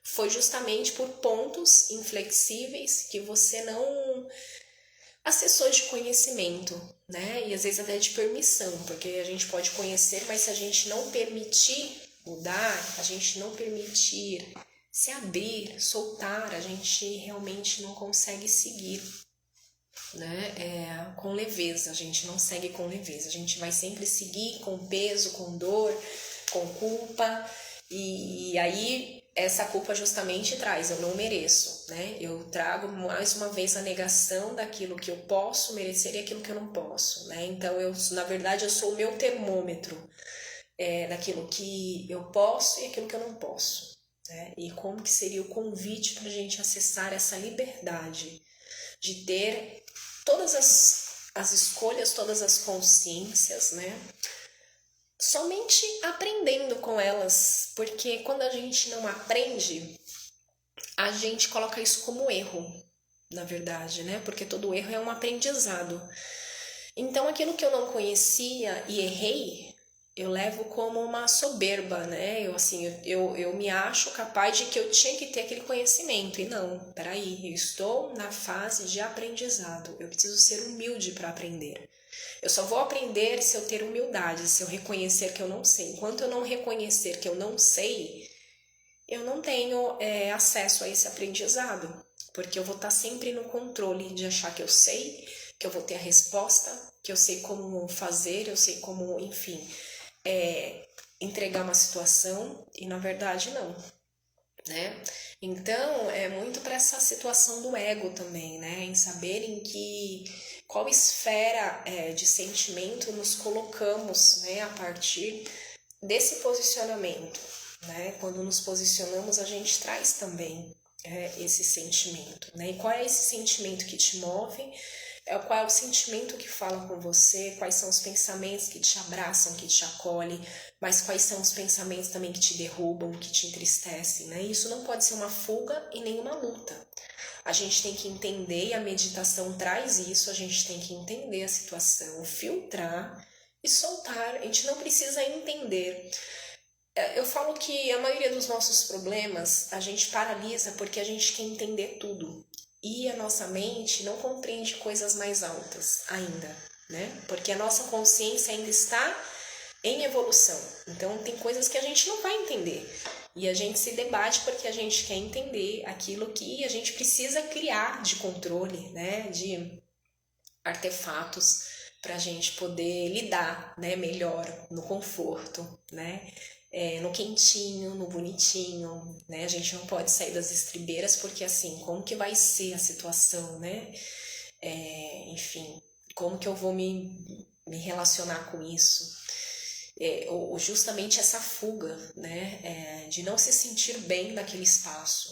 foi justamente por pontos inflexíveis que você não acessou de conhecimento, né? E às vezes até de permissão, porque a gente pode conhecer, mas se a gente não permitir mudar, a gente não permitir se abrir, soltar, a gente realmente não consegue seguir, né? Com leveza, a gente não segue com leveza, a gente vai sempre seguir com peso, com dor, com culpa, e aí essa culpa justamente traz, eu não mereço, né? Eu trago mais uma vez a negação daquilo que eu posso merecer e aquilo que eu não posso, né? Então, na verdade, eu sou o meu termômetro daquilo que eu posso e aquilo que eu não posso, né? E como que seria o convite para a gente acessar essa liberdade de ter todas as escolhas, todas as consciências, né? Somente aprendendo com elas, porque quando a gente não aprende, a gente coloca isso como erro, na verdade, né? Porque todo erro é um aprendizado. Então, aquilo que eu não conhecia e errei, eu levo como uma soberba, né? Eu me acho capaz de que eu tinha que ter aquele conhecimento. E não, peraí, eu estou na fase de aprendizado. Eu preciso ser humilde para aprender. Eu só vou aprender se eu ter humildade, se eu reconhecer que eu não sei. Enquanto eu não reconhecer que eu não sei, eu não tenho acesso a esse aprendizado, porque eu vou estar sempre no controle de achar que eu sei, que eu vou ter a resposta, que eu sei como fazer, eu sei como, enfim, entregar uma situação, e na verdade não, né? Então, é muito para essa situação do ego também, né? Em saber em qual esfera de sentimento nos colocamos, né? A partir desse posicionamento, né? Quando nos posicionamos, a gente traz também esse sentimento, né? E qual é esse sentimento que te move? Qual é o sentimento que fala com você? Quais são os pensamentos que te abraçam, que te acolhem? Mas quais são os pensamentos também que te derrubam, que te entristecem, né? Isso não pode ser uma fuga e nem uma luta. A gente tem que entender, e a meditação traz isso, a gente tem que entender a situação, filtrar e soltar. A gente não precisa entender. Eu falo que a maioria dos nossos problemas a gente paralisa porque a gente quer entender tudo. E a nossa mente não compreende coisas mais altas ainda, né? Porque a nossa consciência ainda está em evolução. Então tem coisas que a gente não vai entender. E a gente se debate porque a gente quer entender aquilo que a gente precisa criar de controle, né? De artefatos para a gente poder lidar, né? Melhor no conforto, né? No quentinho, no bonitinho, né? A gente não pode sair das estribeiras porque assim, como que vai ser a situação, né? Enfim, como que eu vou me relacionar com isso? Ou justamente essa fuga, né? De não se sentir bem naquele espaço,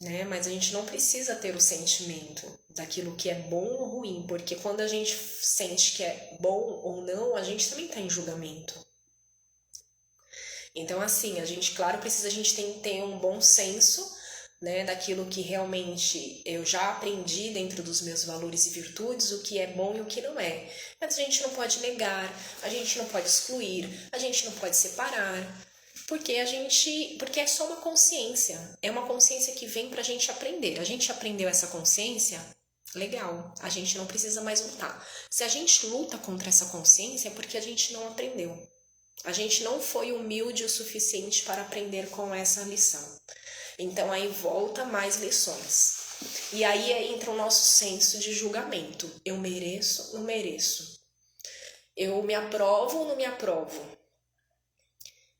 né? Mas a gente não precisa ter o sentimento daquilo que é bom ou ruim, porque quando a gente sente que é bom ou não, a gente também está em julgamento. Então, assim, a gente tem que ter um bom senso, né, daquilo que realmente eu já aprendi dentro dos meus valores e virtudes, o que é bom e o que não é. Mas a gente não pode negar, a gente não pode excluir, a gente não pode separar, porque é só uma consciência, é uma consciência que vem pra gente aprender. A gente aprendeu essa consciência, legal, a gente não precisa mais lutar. Se a gente luta contra essa consciência é porque a gente não aprendeu. A gente não foi humilde o suficiente para aprender com essa lição. Então aí volta mais lições. E aí entra o nosso senso de julgamento. Eu mereço, não mereço. Eu me aprovo ou não me aprovo.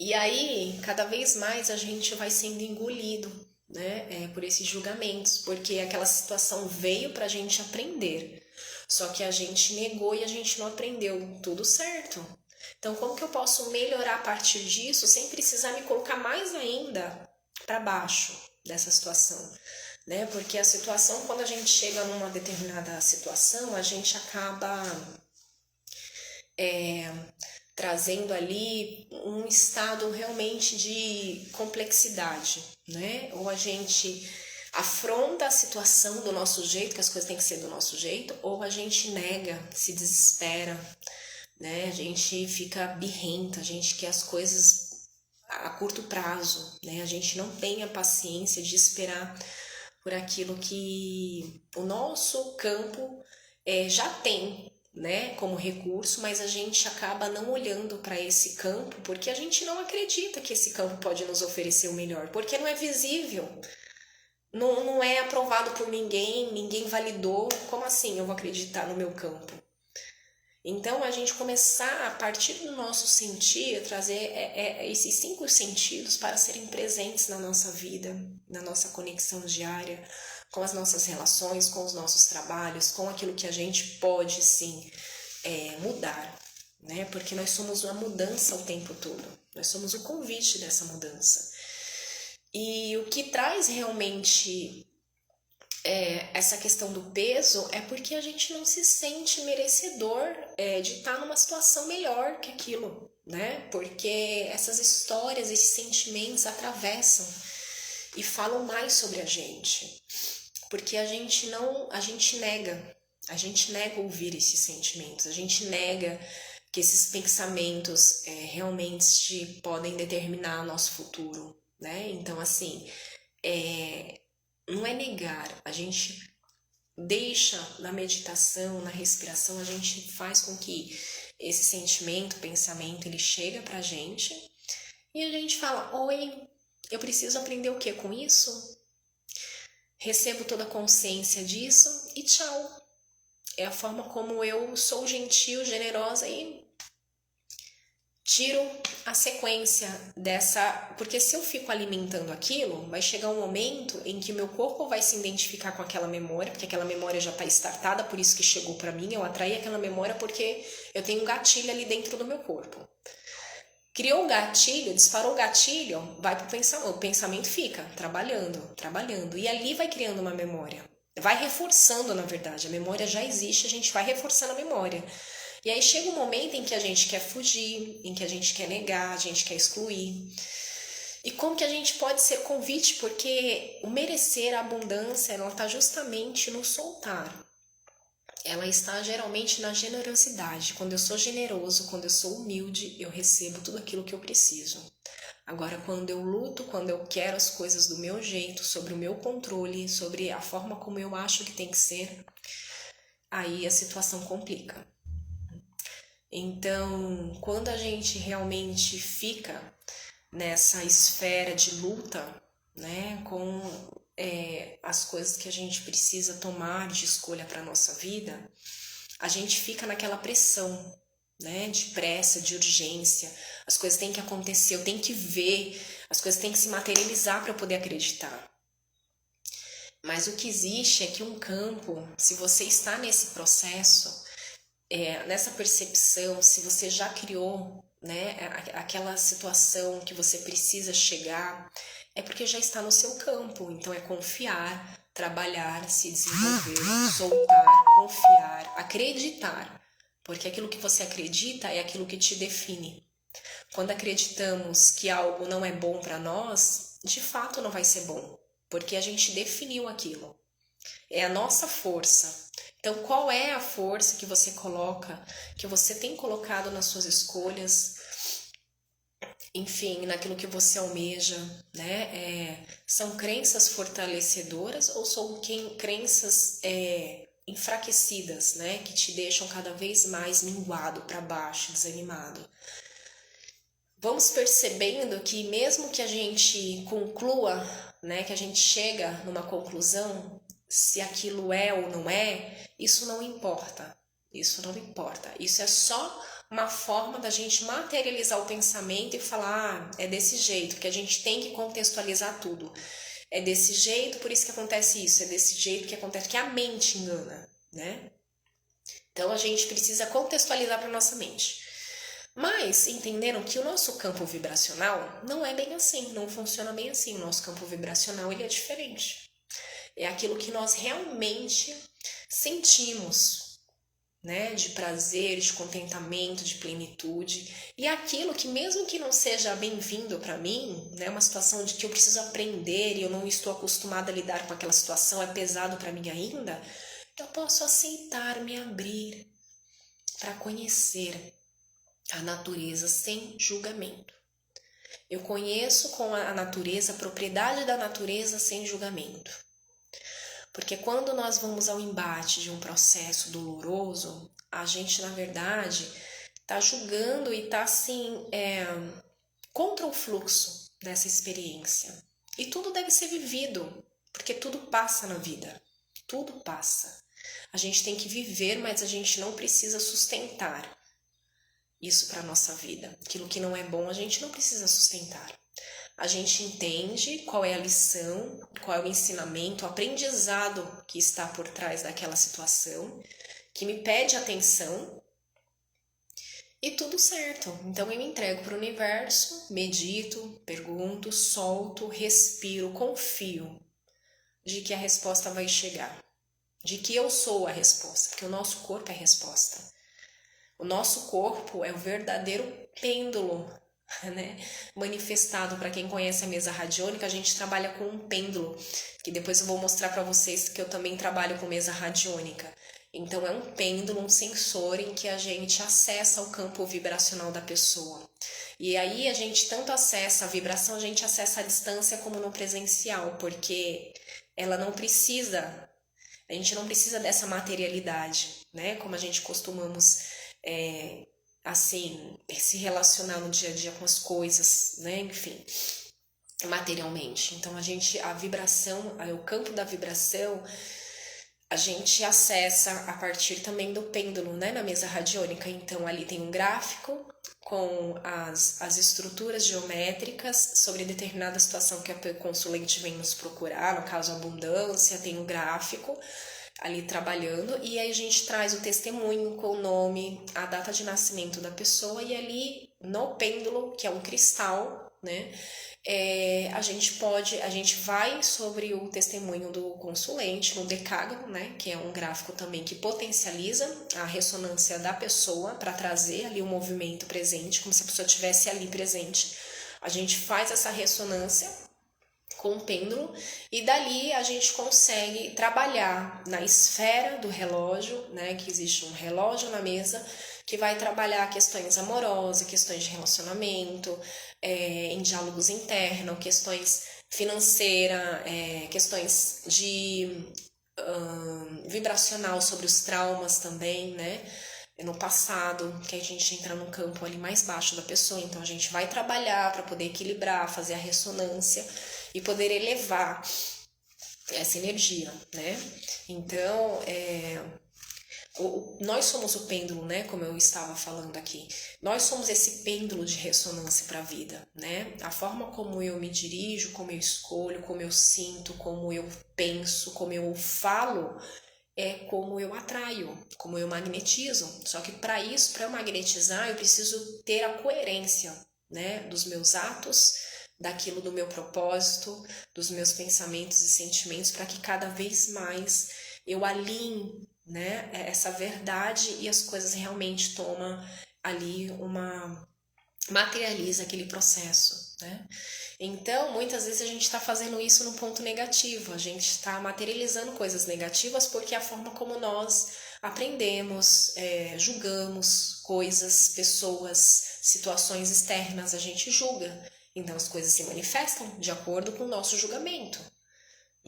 E aí, cada vez mais a gente vai sendo engolido, né, por esses julgamentos, porque aquela situação veio para a gente aprender. Só que a gente negou e a gente não aprendeu tudo certo. Então, como que eu posso melhorar a partir disso sem precisar me colocar mais ainda para baixo dessa situação, né? Porque a situação, quando a gente chega numa determinada situação, a gente acaba trazendo ali um estado realmente de complexidade, né? Ou a gente afronta a situação do nosso jeito, que as coisas têm que ser do nosso jeito, ou a gente nega, se desespera, né? A gente fica birrenta, a gente quer as coisas a curto prazo, né? A gente não tem a paciência de esperar por aquilo que o nosso campo já tem, né, como recurso, mas a gente acaba não olhando para esse campo porque a gente não acredita que esse campo pode nos oferecer o melhor, porque não é visível, não é aprovado por ninguém, ninguém validou. Como assim eu vou acreditar no meu campo? Então, a gente começar, a partir do nosso sentir, trazer esses 5 sentidos para serem presentes na nossa vida, na nossa conexão diária, com as nossas relações, com os nossos trabalhos, com aquilo que a gente pode, sim, mudar, né? Porque nós somos uma mudança o tempo todo, nós somos o convite dessa mudança. E o que traz realmente essa questão do peso é porque a gente não se sente merecedor de estar numa situação melhor que aquilo, né? Porque essas histórias, esses sentimentos atravessam e falam mais sobre a gente. Porque a gente nega ouvir esses sentimentos, a gente nega que esses pensamentos realmente podem determinar o nosso futuro, né? Então, assim, não é negar, a gente deixa na meditação, na respiração, a gente faz com que esse sentimento, pensamento, ele chega pra gente e a gente fala, oi, eu preciso aprender o que com isso? Recebo toda a consciência disso e tchau. É a forma como eu sou gentil, generosa e tiro a sequência dessa, porque se eu fico alimentando aquilo, vai chegar um momento em que meu corpo vai se identificar com aquela memória, porque aquela memória já está startada, por isso que chegou para mim, eu atraí aquela memória porque eu tenho um gatilho ali dentro do meu corpo. Criou o gatilho, disparou o gatilho, vai pro pensamento, o pensamento fica trabalhando, e ali vai criando uma memória. Vai reforçando, na verdade, a memória já existe, a gente vai reforçando a memória. E aí chega um momento em que a gente quer fugir, em que a gente quer negar, a gente quer excluir. E como que a gente pode ser convite? Porque o merecer, a abundância, ela está justamente no soltar. Ela está geralmente na generosidade. Quando eu sou generoso, quando eu sou humilde, eu recebo tudo aquilo que eu preciso. Agora, quando eu luto, quando eu quero as coisas do meu jeito, sobre o meu controle, sobre a forma como eu acho que tem que ser, aí a situação complica. Então, quando a gente realmente fica nessa esfera de luta, né, com as coisas que a gente precisa tomar de escolha para a nossa vida, a gente fica naquela pressão, né, de pressa, de urgência. As coisas têm que acontecer, eu tenho que ver, as coisas têm que se materializar para eu poder acreditar. Mas o que existe é que um campo, se você está nesse processo, nessa percepção, se você já criou, né, aquela situação que você precisa chegar, é porque já está no seu campo. Então é confiar, trabalhar, se desenvolver, soltar, confiar, acreditar. Porque aquilo que você acredita é aquilo que te define. Quando acreditamos que algo não é bom para nós, de fato não vai ser bom, porque a gente definiu aquilo. É a nossa força. Então, qual é a força que você coloca, que você tem colocado nas suas escolhas, enfim, naquilo que você almeja, né? São crenças fortalecedoras ou são crenças enfraquecidas, né? Que te deixam cada vez mais minguado para baixo, desanimado. Vamos percebendo que mesmo que a gente conclua, né? Que a gente chega numa conclusão, se aquilo é ou não é, isso não importa. Isso não importa. Isso é só uma forma da gente materializar o pensamento e falar, é desse jeito, que a gente tem que contextualizar tudo. É desse jeito, por isso que acontece isso, é desse jeito que acontece, que a mente engana, né? Então a gente precisa contextualizar para nossa mente. Mas entenderam que o nosso campo vibracional não é bem assim, não funciona bem assim. O nosso campo vibracional ele é diferente. É aquilo que nós realmente sentimos, né? De prazer, de contentamento, de plenitude. E aquilo que mesmo que não seja bem-vindo para mim, né? Uma situação de que eu preciso aprender e eu não estou acostumada a lidar com aquela situação, é pesado para mim ainda, eu posso aceitar, me abrir para conhecer a natureza sem julgamento. Eu conheço com a natureza, a propriedade da natureza sem julgamento. Porque quando nós vamos ao embate de um processo doloroso, a gente, na verdade, está julgando e está, assim, contra o fluxo dessa experiência. E tudo deve ser vivido, porque tudo passa na vida. Tudo passa. A gente tem que viver, mas a gente não precisa sustentar isso para a nossa vida. Aquilo que não é bom, a gente não precisa sustentar. A gente entende qual é a lição, qual é o ensinamento, o aprendizado que está por trás daquela situação, que me pede atenção e tudo certo. Então eu me entrego para o universo, medito, pergunto, solto, respiro, confio de que a resposta vai chegar, de que eu sou a resposta, porque o nosso corpo é a resposta. O nosso corpo é o verdadeiro pêndulo, né? Manifestado. Para quem conhece a mesa radiônica, a gente trabalha com um pêndulo, que depois eu vou mostrar para vocês que eu também trabalho com mesa radiônica. Então é um pêndulo, um sensor em que a gente acessa o campo vibracional da pessoa. E aí a gente tanto acessa a vibração, a gente acessa a distância como no presencial, porque ela não precisa, a gente não precisa dessa materialidade, né? Como a gente costumamos assim, se relacionar no dia a dia com as coisas, né? Enfim, materialmente. Então a vibração, o campo da vibração, a gente acessa a partir também do pêndulo, né? Na mesa radiônica. Então ali tem um gráfico com as estruturas geométricas sobre determinada situação que a consulente vem nos procurar, no caso abundância, tem um gráfico. ali trabalhando, e aí a gente traz o testemunho com o nome, a data de nascimento da pessoa, e ali no pêndulo, que é um cristal, né, a gente vai sobre o testemunho do consulente no decágono, né, que é um gráfico também que potencializa a ressonância da pessoa para trazer ali o movimento presente, como se a pessoa estivesse ali presente. A gente faz essa ressonância com o pêndulo e dali a gente consegue trabalhar na esfera do relógio, né, que existe um relógio na mesa que vai trabalhar questões amorosas, questões de relacionamento, em diálogos internos, questões financeiras, questões de vibracional sobre os traumas também, né? No passado, que a gente entra no campo ali mais baixo da pessoa, então a gente vai trabalhar para poder equilibrar, fazer a ressonância e poder elevar essa energia, né? Então, nós somos o pêndulo, né? Como eu estava falando aqui. Nós somos esse pêndulo de ressonância para a vida, né? A forma como eu me dirijo, como eu escolho, como eu sinto, como eu penso, como eu falo, é como eu atraio, como eu magnetizo. Só que para isso, para eu magnetizar, eu preciso ter a coerência, né? Dos meus atos, daquilo do meu propósito, dos meus pensamentos e sentimentos, para que cada vez mais eu alinhe, né, essa verdade e as coisas realmente tomam ali materializa aquele processo, né? Então, muitas vezes a gente está fazendo isso no ponto negativo, a gente está materializando coisas negativas porque é a forma como nós aprendemos, julgamos coisas, pessoas, situações externas, a gente julga. Então, as coisas se manifestam de acordo com o nosso julgamento.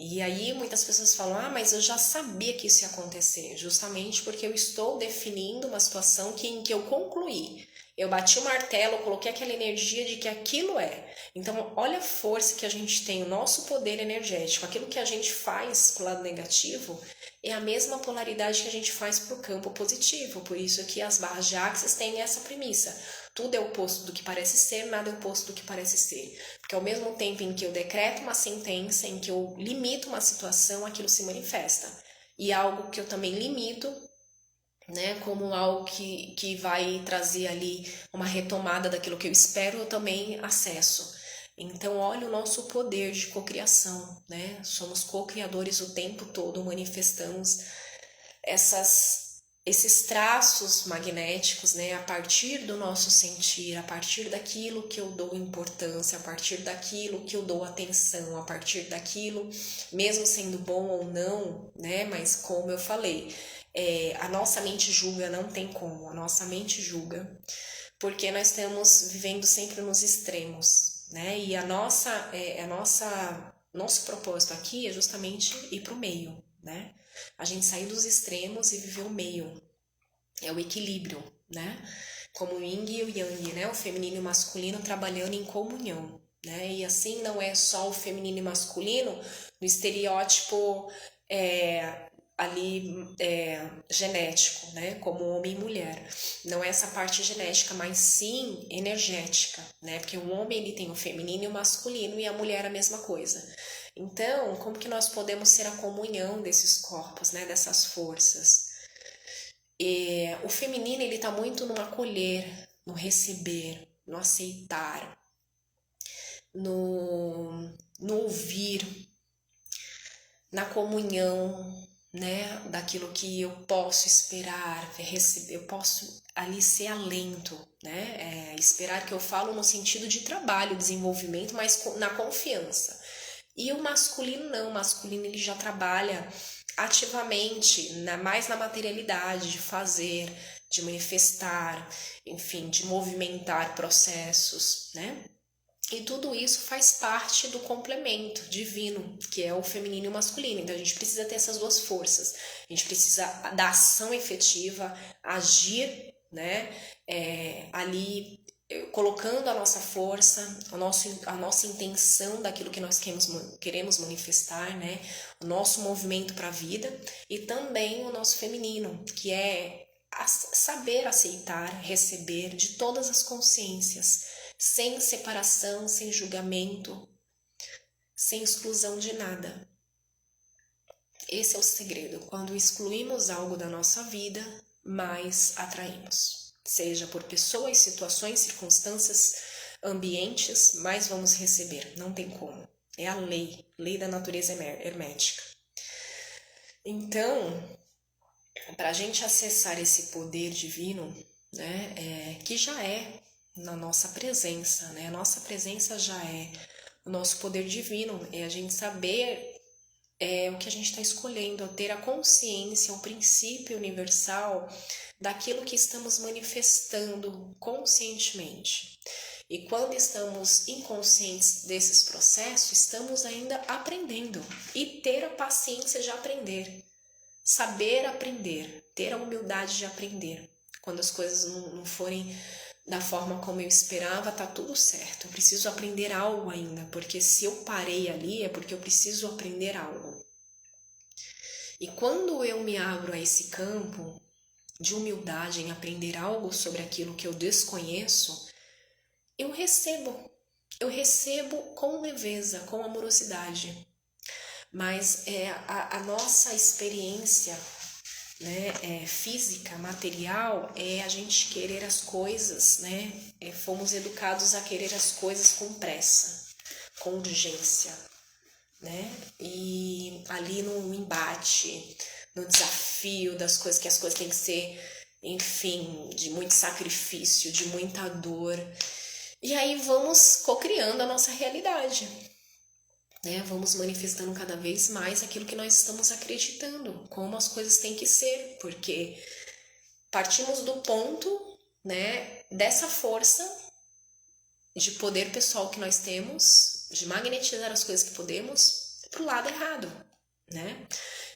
E aí muitas pessoas falam, mas eu já sabia que isso ia acontecer, justamente porque eu estou definindo uma situação em que eu concluí. Eu bati o martelo, coloquei aquela energia de que aquilo é. Então, olha a força que a gente tem, o nosso poder energético. Aquilo que a gente faz pro lado negativo é a mesma polaridade que a gente faz pro campo positivo. Por isso que as barras de Axis têm essa premissa. Tudo é oposto do que parece ser, nada é oposto do que parece ser. Porque ao mesmo tempo em que eu decreto uma sentença, em que eu limito uma situação, aquilo se manifesta. E algo que eu também limito, né, como algo que vai trazer ali uma retomada daquilo que eu espero, eu também acesso. Então, olha o nosso poder de cocriação, né? Somos co-criadores o tempo todo, manifestamos esses traços magnéticos, né, a partir do nosso sentir, a partir daquilo que eu dou importância, a partir daquilo que eu dou atenção, a partir daquilo, mesmo sendo bom ou não, né, mas como eu falei, a nossa mente julga, não tem como, a nossa mente julga, porque nós estamos vivendo sempre nos extremos, né, e nosso propósito aqui é justamente ir para o meio, né, a gente sair dos extremos e viver o meio, é o equilíbrio, né? Como o yin e o yang, né? O feminino e o masculino trabalhando em comunhão, né? E assim não é só o feminino e masculino no estereótipo genético, né? Como homem e mulher. Não é essa parte genética, mas sim energética, né? Porque o homem ele tem o feminino e o masculino e a mulher a mesma coisa. Então, como que nós podemos ser a comunhão desses corpos, né? Dessas forças? O feminino ele está muito no acolher, no receber, no aceitar, no ouvir, na comunhão, né, daquilo que eu posso esperar, receber, eu posso ali ser alento, né, esperar que eu falo no sentido de trabalho, desenvolvimento, mas na confiança. E o masculino não, o masculino ele já trabalha ativamente, mais na materialidade, de fazer, de manifestar, enfim, de movimentar processos, né? E tudo isso faz parte do complemento divino, que é o feminino e o masculino. Então a gente precisa ter essas duas forças. A gente precisa da ação efetiva, agir, né? Ali colocando a nossa força, a nossa intenção daquilo que nós queremos manifestar, né? O nosso movimento para a vida e também o nosso feminino, que é saber aceitar, receber de todas as consciências, sem separação, sem julgamento, sem exclusão de nada. Esse é o segredo. Quando excluímos algo da nossa vida, mais atraímos. Seja por pessoas, situações, circunstâncias, ambientes, mais vamos receber. Não tem como. É a lei da natureza hermética. Então, para a gente acessar esse poder divino, né, que já é na nossa presença, né? A nossa presença já é o nosso poder divino, é a gente saber o que a gente está escolhendo, ter a consciência, o princípio universal daquilo que estamos manifestando conscientemente. E quando estamos inconscientes desses processos, estamos ainda aprendendo e ter a paciência de aprender, saber aprender, ter a humildade de aprender. Quando as coisas não forem da forma como eu esperava, tá tudo certo. Eu preciso aprender algo ainda, porque se eu parei ali é porque eu preciso aprender algo. E quando eu me abro a esse campo de humildade em aprender algo sobre aquilo que eu desconheço, eu recebo com leveza, com amorosidade. Mas a nossa experiência, né, física, material, é a gente querer as coisas, né? Fomos educados a querer as coisas com pressa, com urgência, né? E ali no embate, no desafio das coisas, que as coisas têm que ser, enfim, de muito sacrifício, de muita dor. E aí vamos cocriando a nossa realidade, né? Vamos manifestando cada vez mais aquilo que nós estamos acreditando, como as coisas têm que ser, porque partimos do ponto, né, dessa força de poder pessoal que nós temos, de magnetizar as coisas que podemos para o lado errado, né?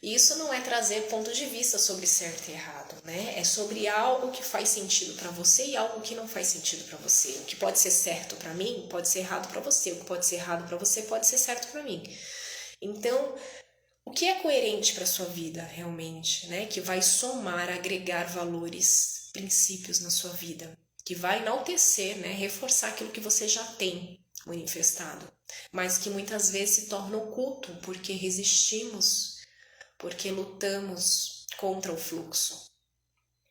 E isso não é trazer ponto de vista sobre certo e errado, né? É sobre algo que faz sentido para você e algo que não faz sentido para você. O que pode ser certo para mim pode ser errado para você. O que pode ser errado para você pode ser certo para mim. Então, o que é coerente para sua vida realmente, né? Que vai somar, agregar valores, princípios na sua vida, que vai enaltecer, né? Reforçar aquilo que você já tem manifestado, mas que muitas vezes se torna oculto porque resistimos, porque lutamos contra o fluxo,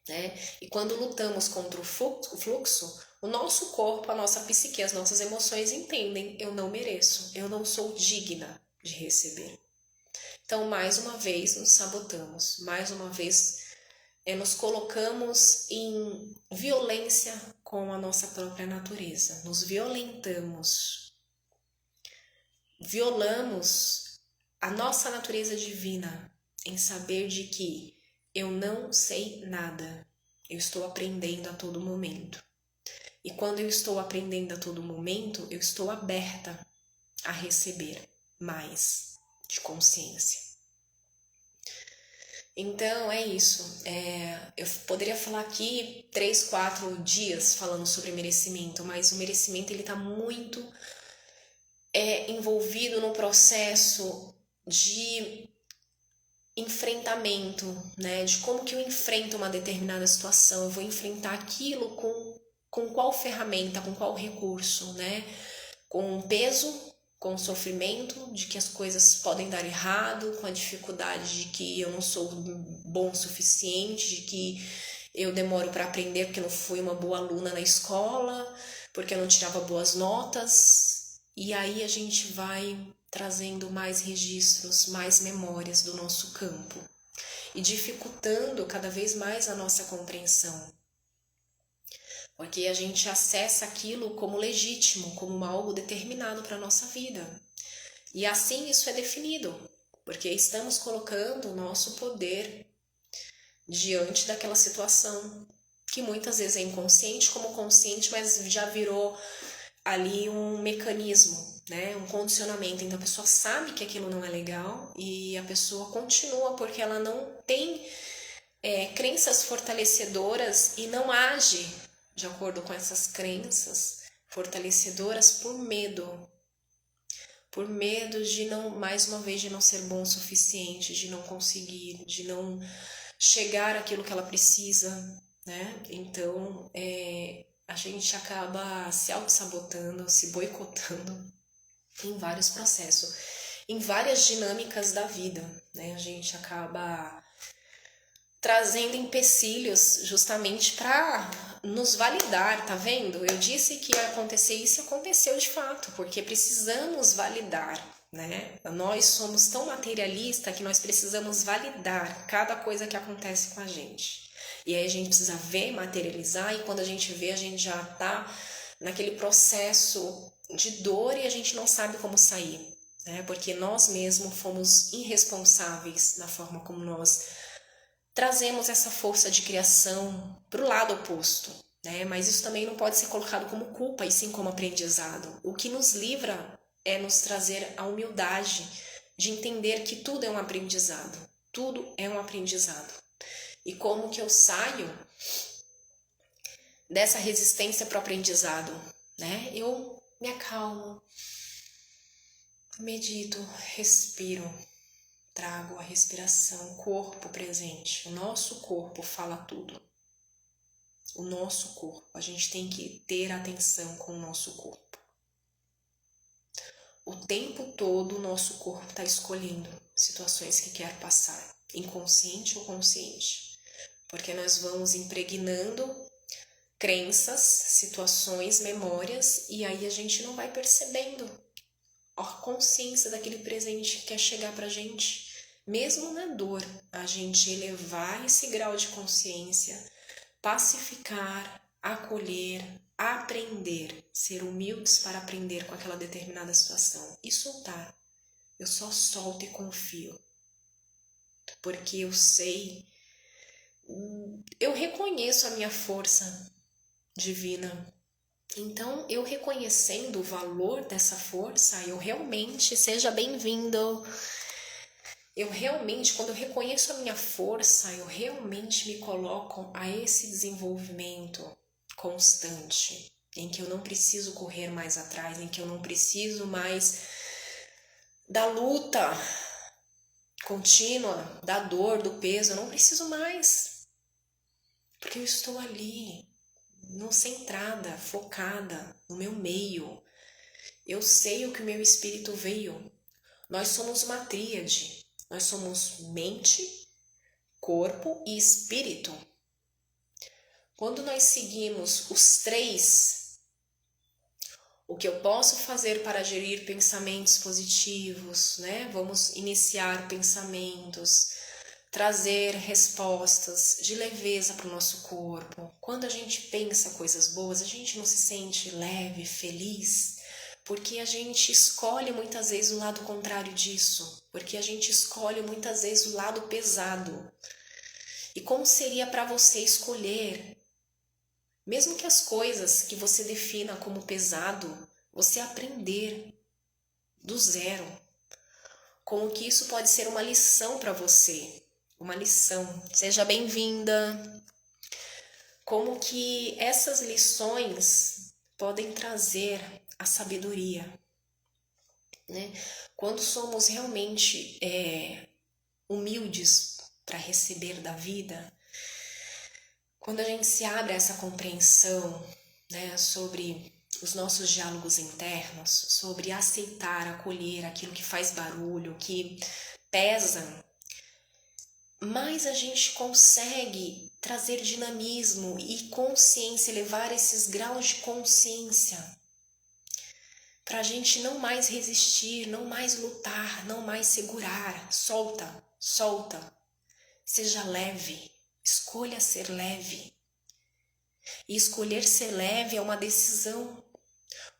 né? E quando lutamos contra o fluxo, o nosso corpo, a nossa psique, as nossas emoções entendem: eu não mereço, eu não sou digna de receber. Então, mais uma vez, nos sabotamos, mais uma vez, nos colocamos em violência com a nossa própria natureza, nos violentamos, violamos a nossa natureza divina, em saber de que eu não sei nada, eu estou aprendendo a todo momento. E quando eu estou aprendendo a todo momento, eu estou aberta a receber mais de consciência. Então é isso. Eu poderia falar aqui 3, 4 dias falando sobre merecimento, mas o merecimento ele está muito envolvido no processo de enfrentamento, né? De como que eu enfrento uma determinada situação, eu vou enfrentar aquilo com qual ferramenta, com qual recurso, né? Com peso, com sofrimento, de que as coisas podem dar errado, com a dificuldade de que eu não sou bom o suficiente, de que eu demoro para aprender porque não fui uma boa aluna na escola, porque eu não tirava boas notas, e aí a gente vai trazendo mais registros, mais memórias do nosso campo e dificultando cada vez mais a nossa compreensão. Porque a gente acessa aquilo como legítimo, como algo determinado para a nossa vida. E assim isso é definido, porque estamos colocando o nosso poder diante daquela situação, que muitas vezes é inconsciente como consciente, mas já virou ali um mecanismo, né? Um condicionamento. Então a pessoa sabe que aquilo não é legal e a pessoa continua porque ela não tem crenças fortalecedoras e não age de acordo com essas crenças fortalecedoras por medo de não, mais uma vez, de não ser bom o suficiente, de não conseguir, de não chegar àquilo que ela precisa, né? Então a gente acaba se auto-sabotando, se boicotando em vários processos. em várias dinâmicas da vida, né? A gente acaba trazendo empecilhos justamente para nos validar, tá vendo? Eu disse que ia acontecer isso, aconteceu de fato, porque precisamos validar, né? Nós somos tão materialistas que nós precisamos validar cada coisa que acontece com a gente. E aí a gente precisa ver, materializar, e quando a gente vê, a gente já tá naquele processo de dor e a gente não sabe como sair, né? Porque nós mesmos fomos irresponsáveis na forma como nós trazemos essa força de criação para o lado oposto, né? Mas isso também não pode ser colocado como culpa, e sim como aprendizado. O que nos livra é nos trazer a humildade de entender que tudo é um aprendizado. Tudo é um aprendizado. E como que eu saio dessa resistência para o aprendizado, né? Eu me acalmo, medito, respiro, trago a respiração, corpo presente. O nosso corpo fala tudo. O nosso corpo. A gente tem que ter atenção com o nosso corpo. O tempo todo o nosso corpo está escolhendo situações que quer passar, inconsciente ou consciente. Porque nós vamos impregnando crenças, situações, memórias, e aí a gente não vai percebendo a consciência daquele presente que quer chegar pra gente. Mesmo na dor, a gente elevar esse grau de consciência, pacificar, acolher, aprender, ser humildes para aprender com aquela determinada situação e soltar. Eu só solto e confio, porque eu sei, eu reconheço a minha força divina. Então, eu reconhecendo o valor dessa força, eu realmente, seja bem-vindo. Eu realmente, quando eu reconheço a minha força, eu realmente me coloco a esse desenvolvimento constante, em que eu não preciso correr mais atrás, em que eu não preciso mais da luta contínua, da dor, do peso, eu não preciso mais, porque eu estou ali, centrada, focada no meu meio. Eu sei o que o meu espírito veio. Nós somos uma tríade. Nós somos mente, corpo e espírito. Quando nós seguimos os três, o que eu posso fazer para gerir pensamentos positivos, né? Vamos iniciar pensamentos, trazer respostas de leveza para o nosso corpo. Quando a gente pensa coisas boas, a gente não se sente leve, feliz, porque a gente escolhe muitas vezes o lado contrário disso, porque a gente escolhe muitas vezes o lado pesado. E como seria para você escolher, mesmo que as coisas que você defina como pesado, você aprender do zero, como que isso pode ser uma lição para você, uma lição. Seja bem-vinda. Como que essas lições podem trazer a sabedoria, né? Quando somos realmente humildes para receber da vida, quando a gente se abre a essa compreensão, né, sobre os nossos diálogos internos, sobre aceitar, acolher aquilo que faz barulho, que pesa, mais a gente consegue trazer dinamismo e consciência, elevar esses graus de consciência, para a gente não mais resistir, não mais lutar, não mais segurar. Solta, solta. Seja leve, escolha ser leve. E escolher ser leve é uma decisão.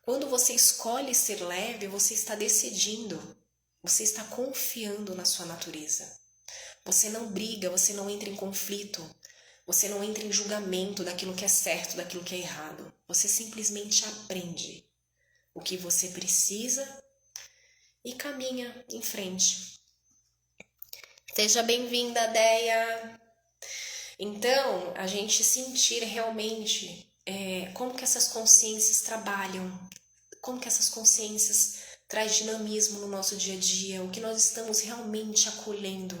Quando você escolhe ser leve, você está decidindo, você está confiando na sua natureza. Você não briga, você não entra em conflito, você não entra em julgamento daquilo que é certo, daquilo que é errado. Você simplesmente aprende o que você precisa e caminha em frente. Seja bem-vinda, Deia! Então, a gente sentir realmente como que essas consciências trabalham, como que essas consciências traz dinamismo no nosso dia a dia, o que nós estamos realmente acolhendo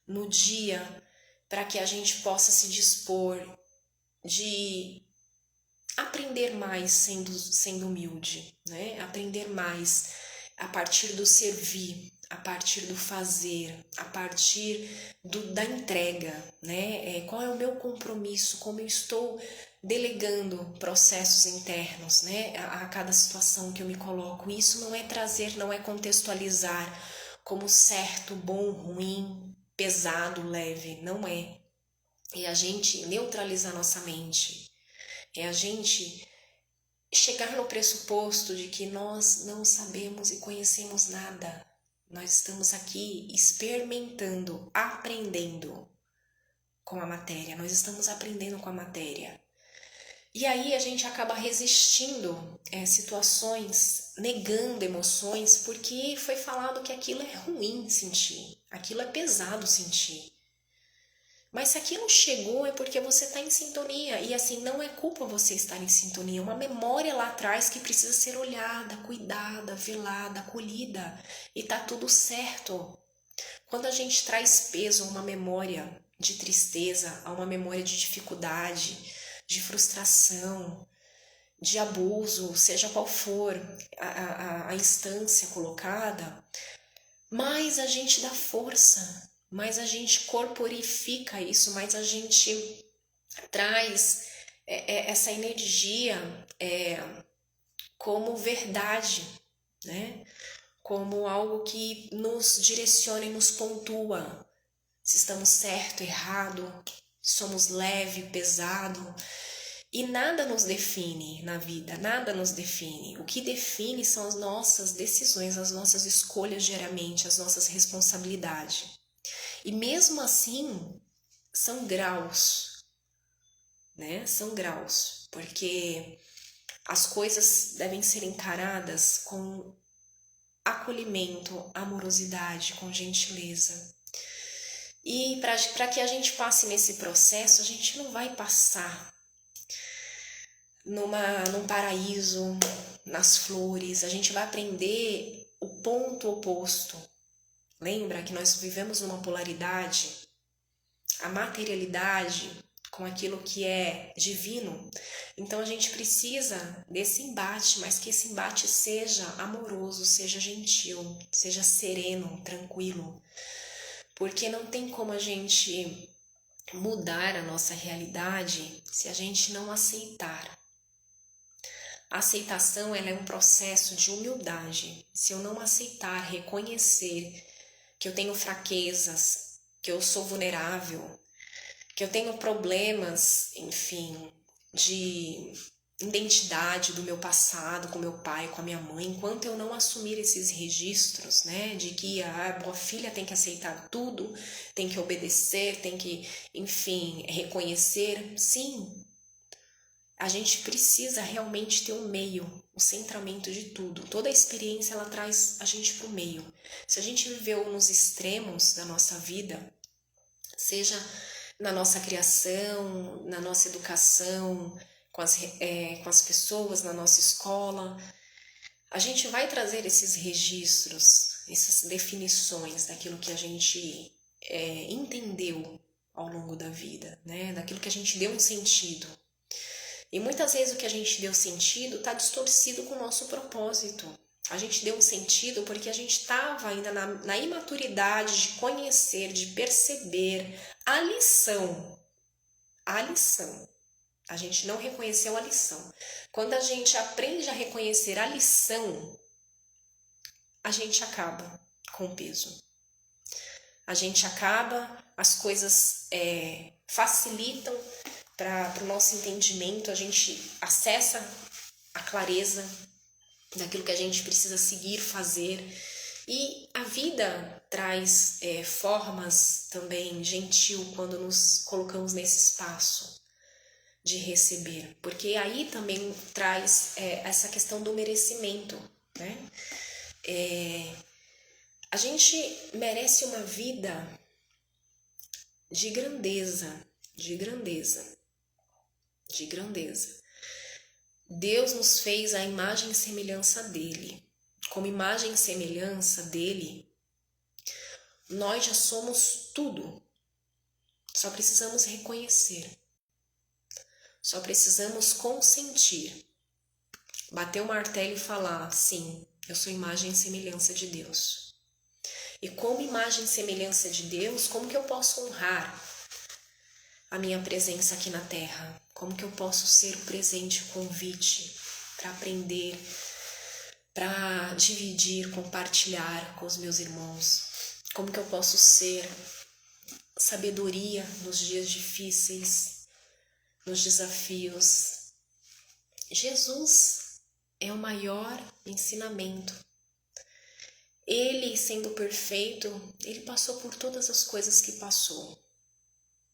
no dia para que a gente possa se dispor de aprender mais sendo humilde, né? Aprender mais a partir do servir, a partir do fazer, a partir da entrega, né? Qual é o meu compromisso, como eu estou delegando processos internos, né? A cada situação que eu me coloco. Isso não é trazer, não é contextualizar como certo, bom, ruim, pesado, leve, não é. É a gente neutralizar nossa mente, é a gente chegar no pressuposto de que nós não sabemos e conhecemos nada. Nós estamos aqui experimentando, aprendendo com a matéria. Nós estamos aprendendo com a matéria. E aí a gente acaba resistindo situações, negando emoções, porque foi falado que aquilo é ruim sentir, aquilo é pesado sentir. Mas se aquilo chegou é porque você está em sintonia. E assim, não é culpa você estar em sintonia. É uma memória lá atrás que precisa ser olhada, cuidada, velada, acolhida. E tá tudo certo. Quando a gente traz peso a uma memória de tristeza, a uma memória de dificuldade, de frustração, de abuso, seja qual for a instância colocada, mais a gente dá força, mais a gente corporifica isso, mais a gente traz essa energia como verdade, né? Como algo que nos direciona e nos pontua. Se estamos certo, errado, somos leve, pesado. E nada nos define na vida, nada nos define. O que define são as nossas decisões, as nossas escolhas diariamente, as nossas responsabilidades. E mesmo assim, são graus, né? São graus, porque as coisas devem ser encaradas com acolhimento, amorosidade, com gentileza. E para que a gente passe nesse processo, a gente não vai passar num paraíso, nas flores, a gente vai aprender o ponto oposto. Lembra que nós vivemos numa polaridade, a materialidade com aquilo que é divino. Então a gente precisa desse embate, mas que esse embate seja amoroso, seja gentil, seja sereno, tranquilo. Porque não tem como a gente mudar a nossa realidade se a gente não aceitar. A aceitação ela é um processo de humildade. Se eu não aceitar, reconhecer que eu tenho fraquezas, que eu sou vulnerável, que eu tenho problemas, enfim, de identidade do meu passado, com meu pai, com a minha mãe, enquanto eu não assumir esses registros, né, de que a boa filha tem que aceitar tudo, tem que obedecer, tem que, enfim, reconhecer, sim, a gente precisa realmente ter um meio, o centramento de tudo. Toda a experiência ela traz a gente para o meio. Se a gente viveu nos extremos da nossa vida, seja na nossa criação, na nossa educação, com as pessoas, na nossa escola, a gente vai trazer esses registros, essas definições daquilo que a gente entendeu ao longo da vida, né? Daquilo que a gente deu um sentido. E muitas vezes o que a gente deu sentido está distorcido com o nosso propósito. A gente deu um sentido porque a gente estava ainda na imaturidade de conhecer, de perceber a lição. A lição. A gente não reconheceu a lição. Quando a gente aprende a reconhecer a lição, a gente acaba com o peso. A gente acaba, as coisas facilitam para o nosso entendimento, a gente acessa a clareza daquilo que a gente precisa seguir, fazer. E a vida traz formas também gentil quando nos colocamos nesse espaço de receber, porque aí também traz essa questão do merecimento, né? A gente merece uma vida de grandeza, de grandeza, de grandeza. Deus nos fez a imagem e semelhança dele. Como imagem e semelhança dele, nós já somos tudo. Só precisamos reconhecer. Só precisamos consentir. Bater o martelo e falar, sim, eu sou imagem e semelhança de Deus. E como imagem e semelhança de Deus, como que eu posso honrar a minha presença aqui na Terra? Como que eu posso ser o presente, o convite para aprender, para dividir, compartilhar com os meus irmãos? Como que eu posso ser sabedoria nos dias difíceis, nos desafios? Jesus é o maior ensinamento. Ele, sendo perfeito, ele passou por todas as coisas que passou,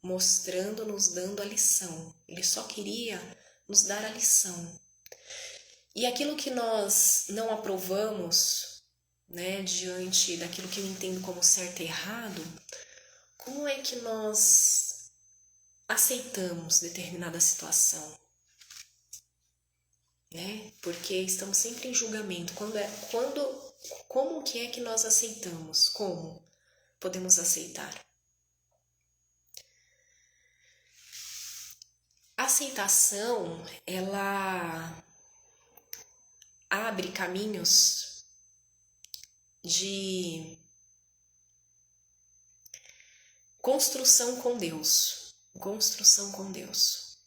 mostrando-nos, dando a lição. Ele só queria nos dar a lição. E aquilo que nós não aprovamos, né, diante daquilo que eu entendo como certo e errado, como é que nós aceitamos determinada situação? Né? Porque estamos sempre em julgamento. Como que é que nós aceitamos? Como podemos aceitar? A aceitação, ela abre caminhos de construção com Deus. Construção com Deus.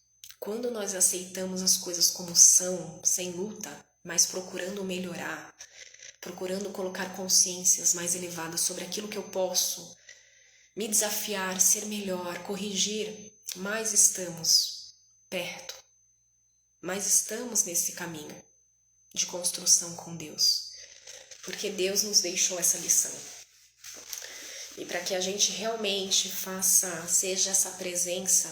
Quando nós aceitamos as coisas como são, sem luta, mas procurando melhorar, procurando colocar consciências mais elevadas sobre aquilo que eu posso me desafiar, ser melhor, corrigir, mais estamos perto, mais estamos nesse caminho de construção com Deus, porque Deus nos deixou essa lição. E para que a gente realmente seja essa presença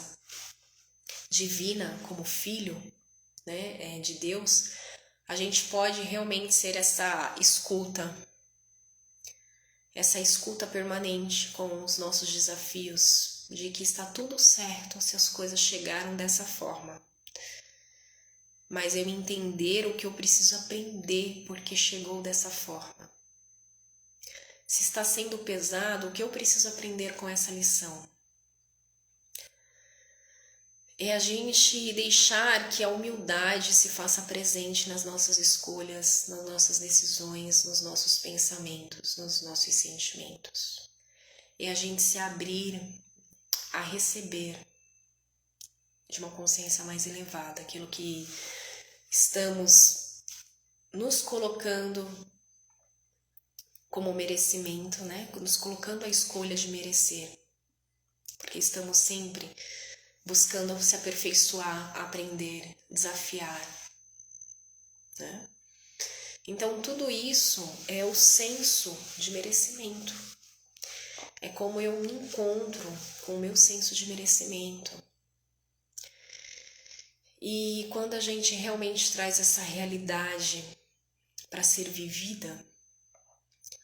divina como filho, né, de Deus, a gente pode realmente ser essa escuta permanente com os nossos desafios, de que está tudo certo se as coisas chegaram dessa forma. Mas eu entender o que eu preciso aprender porque chegou dessa forma. Se está sendo pesado, o que eu preciso aprender com essa lição? É a gente deixar que a humildade se faça presente nas nossas escolhas, nas nossas decisões, nos nossos pensamentos, nos nossos sentimentos. É a gente se abrir a receber de uma consciência mais elevada aquilo que estamos nos colocando como merecimento, né? Nos colocando a escolha de merecer, porque estamos sempre buscando se aperfeiçoar, aprender, desafiar, né? Então tudo isso é o senso de merecimento. É como eu me encontro com o meu senso de merecimento. E quando a gente realmente traz essa realidade para ser vivida,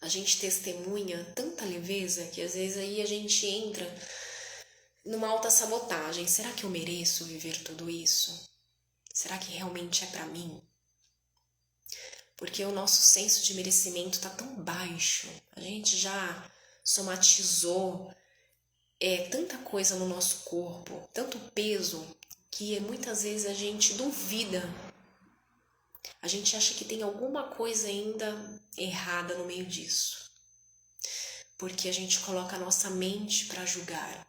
a gente testemunha tanta leveza que às vezes aí a gente entra numa autossabotagem. Será que eu mereço viver tudo isso? Será que realmente é para mim? Porque o nosso senso de merecimento está tão baixo. A gente já somatizou tanta coisa no nosso corpo, tanto peso, que muitas vezes a gente duvida. A gente acha que tem alguma coisa ainda errada no meio disso. Porque a gente coloca a nossa mente para julgar.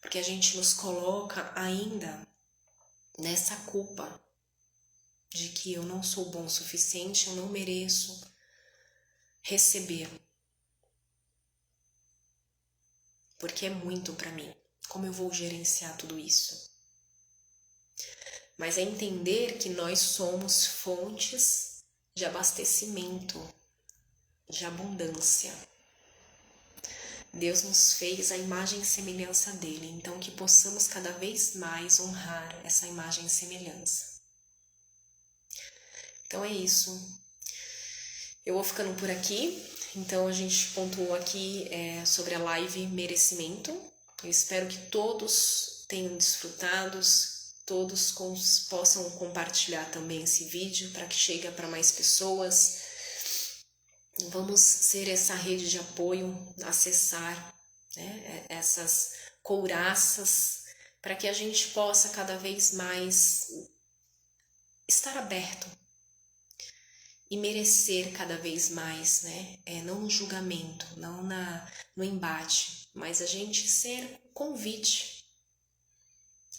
Porque a gente nos coloca ainda nessa culpa de que eu não sou bom o suficiente, eu não mereço receber. Porque é muito para mim. Como eu vou gerenciar tudo isso? Mas é entender que nós somos fontes de abastecimento, de abundância. Deus nos fez a imagem e semelhança dele, então que possamos cada vez mais honrar essa imagem e semelhança. Então é isso. Eu vou ficando por aqui. Então a gente pontuou aqui sobre a live merecimento. Eu espero que todos tenham desfrutado, todos possam compartilhar também esse vídeo para que chegue para mais pessoas. Vamos ser essa rede de apoio, acessar, né, essas couraças para que a gente possa cada vez mais estar aberto e merecer cada vez mais, né? Não no julgamento, não no embate, mas a gente ser convite.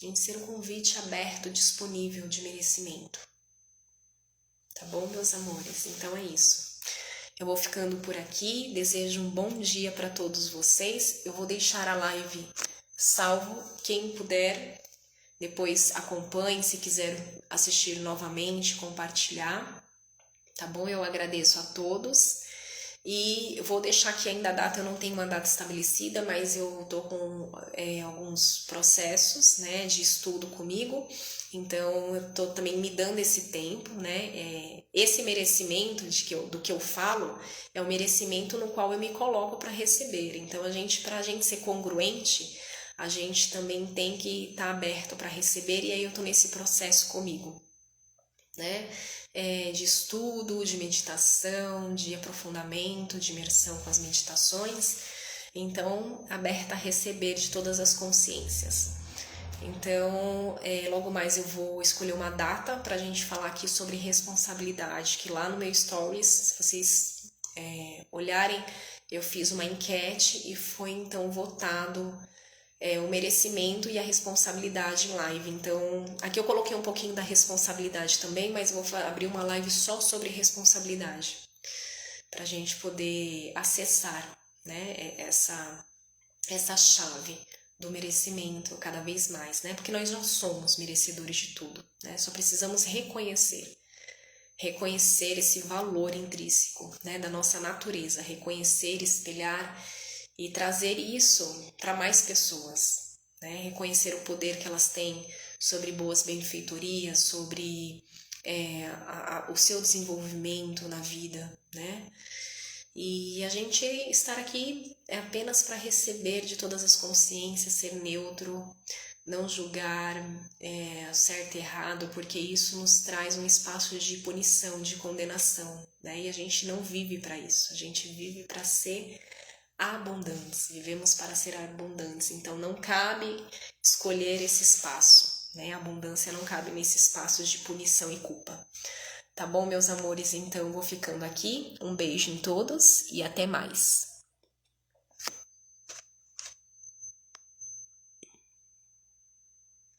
A gente ser um convite aberto, disponível de merecimento. Tá bom, meus amores? Então é isso. Eu vou ficando por aqui. Desejo um bom dia para todos vocês. Eu vou deixar a live salvo. Quem puder, depois acompanhe. Se quiser assistir novamente, compartilhar. Tá bom? Eu agradeço a todos. E eu vou deixar aqui ainda a data, eu não tenho uma data estabelecida, mas eu tô com alguns processos, né, de estudo comigo, então eu tô também me dando esse tempo, né, esse merecimento do que eu falo é o merecimento no qual eu me coloco para receber, então pra gente ser congruente, a gente também tem que estar aberto para receber, e aí eu tô nesse processo comigo, né, de estudo, de meditação, de aprofundamento, de imersão com as meditações, então aberta a receber de todas as consciências. Então, logo mais eu vou escolher uma data para a gente falar aqui sobre responsabilidade, que lá no meu stories, se vocês olharem, eu fiz uma enquete e foi então votado o merecimento e a responsabilidade em live. Então, aqui eu coloquei um pouquinho da responsabilidade também, mas eu vou abrir uma live só sobre responsabilidade, para a gente poder acessar, né, essa chave do merecimento cada vez mais, né, porque nós já somos merecedores de tudo, né, só precisamos reconhecer esse valor intrínseco, né, da nossa natureza, reconhecer, espelhar e trazer isso para mais pessoas, né? Reconhecer o poder que elas têm sobre boas benfeitorias, sobre o seu desenvolvimento na vida, né? E a gente estar aqui é apenas para receber de todas as consciências, ser neutro, não julgar certo e errado, porque isso nos traz um espaço de punição, de condenação, né? E a gente não vive para isso, a gente vive para ser abundantes, vivemos para ser abundantes, então não cabe escolher esse espaço, né? A abundância não cabe nesse espaço de punição e culpa. Tá bom, meus amores? Então eu vou ficando aqui, um beijo em todos e até mais.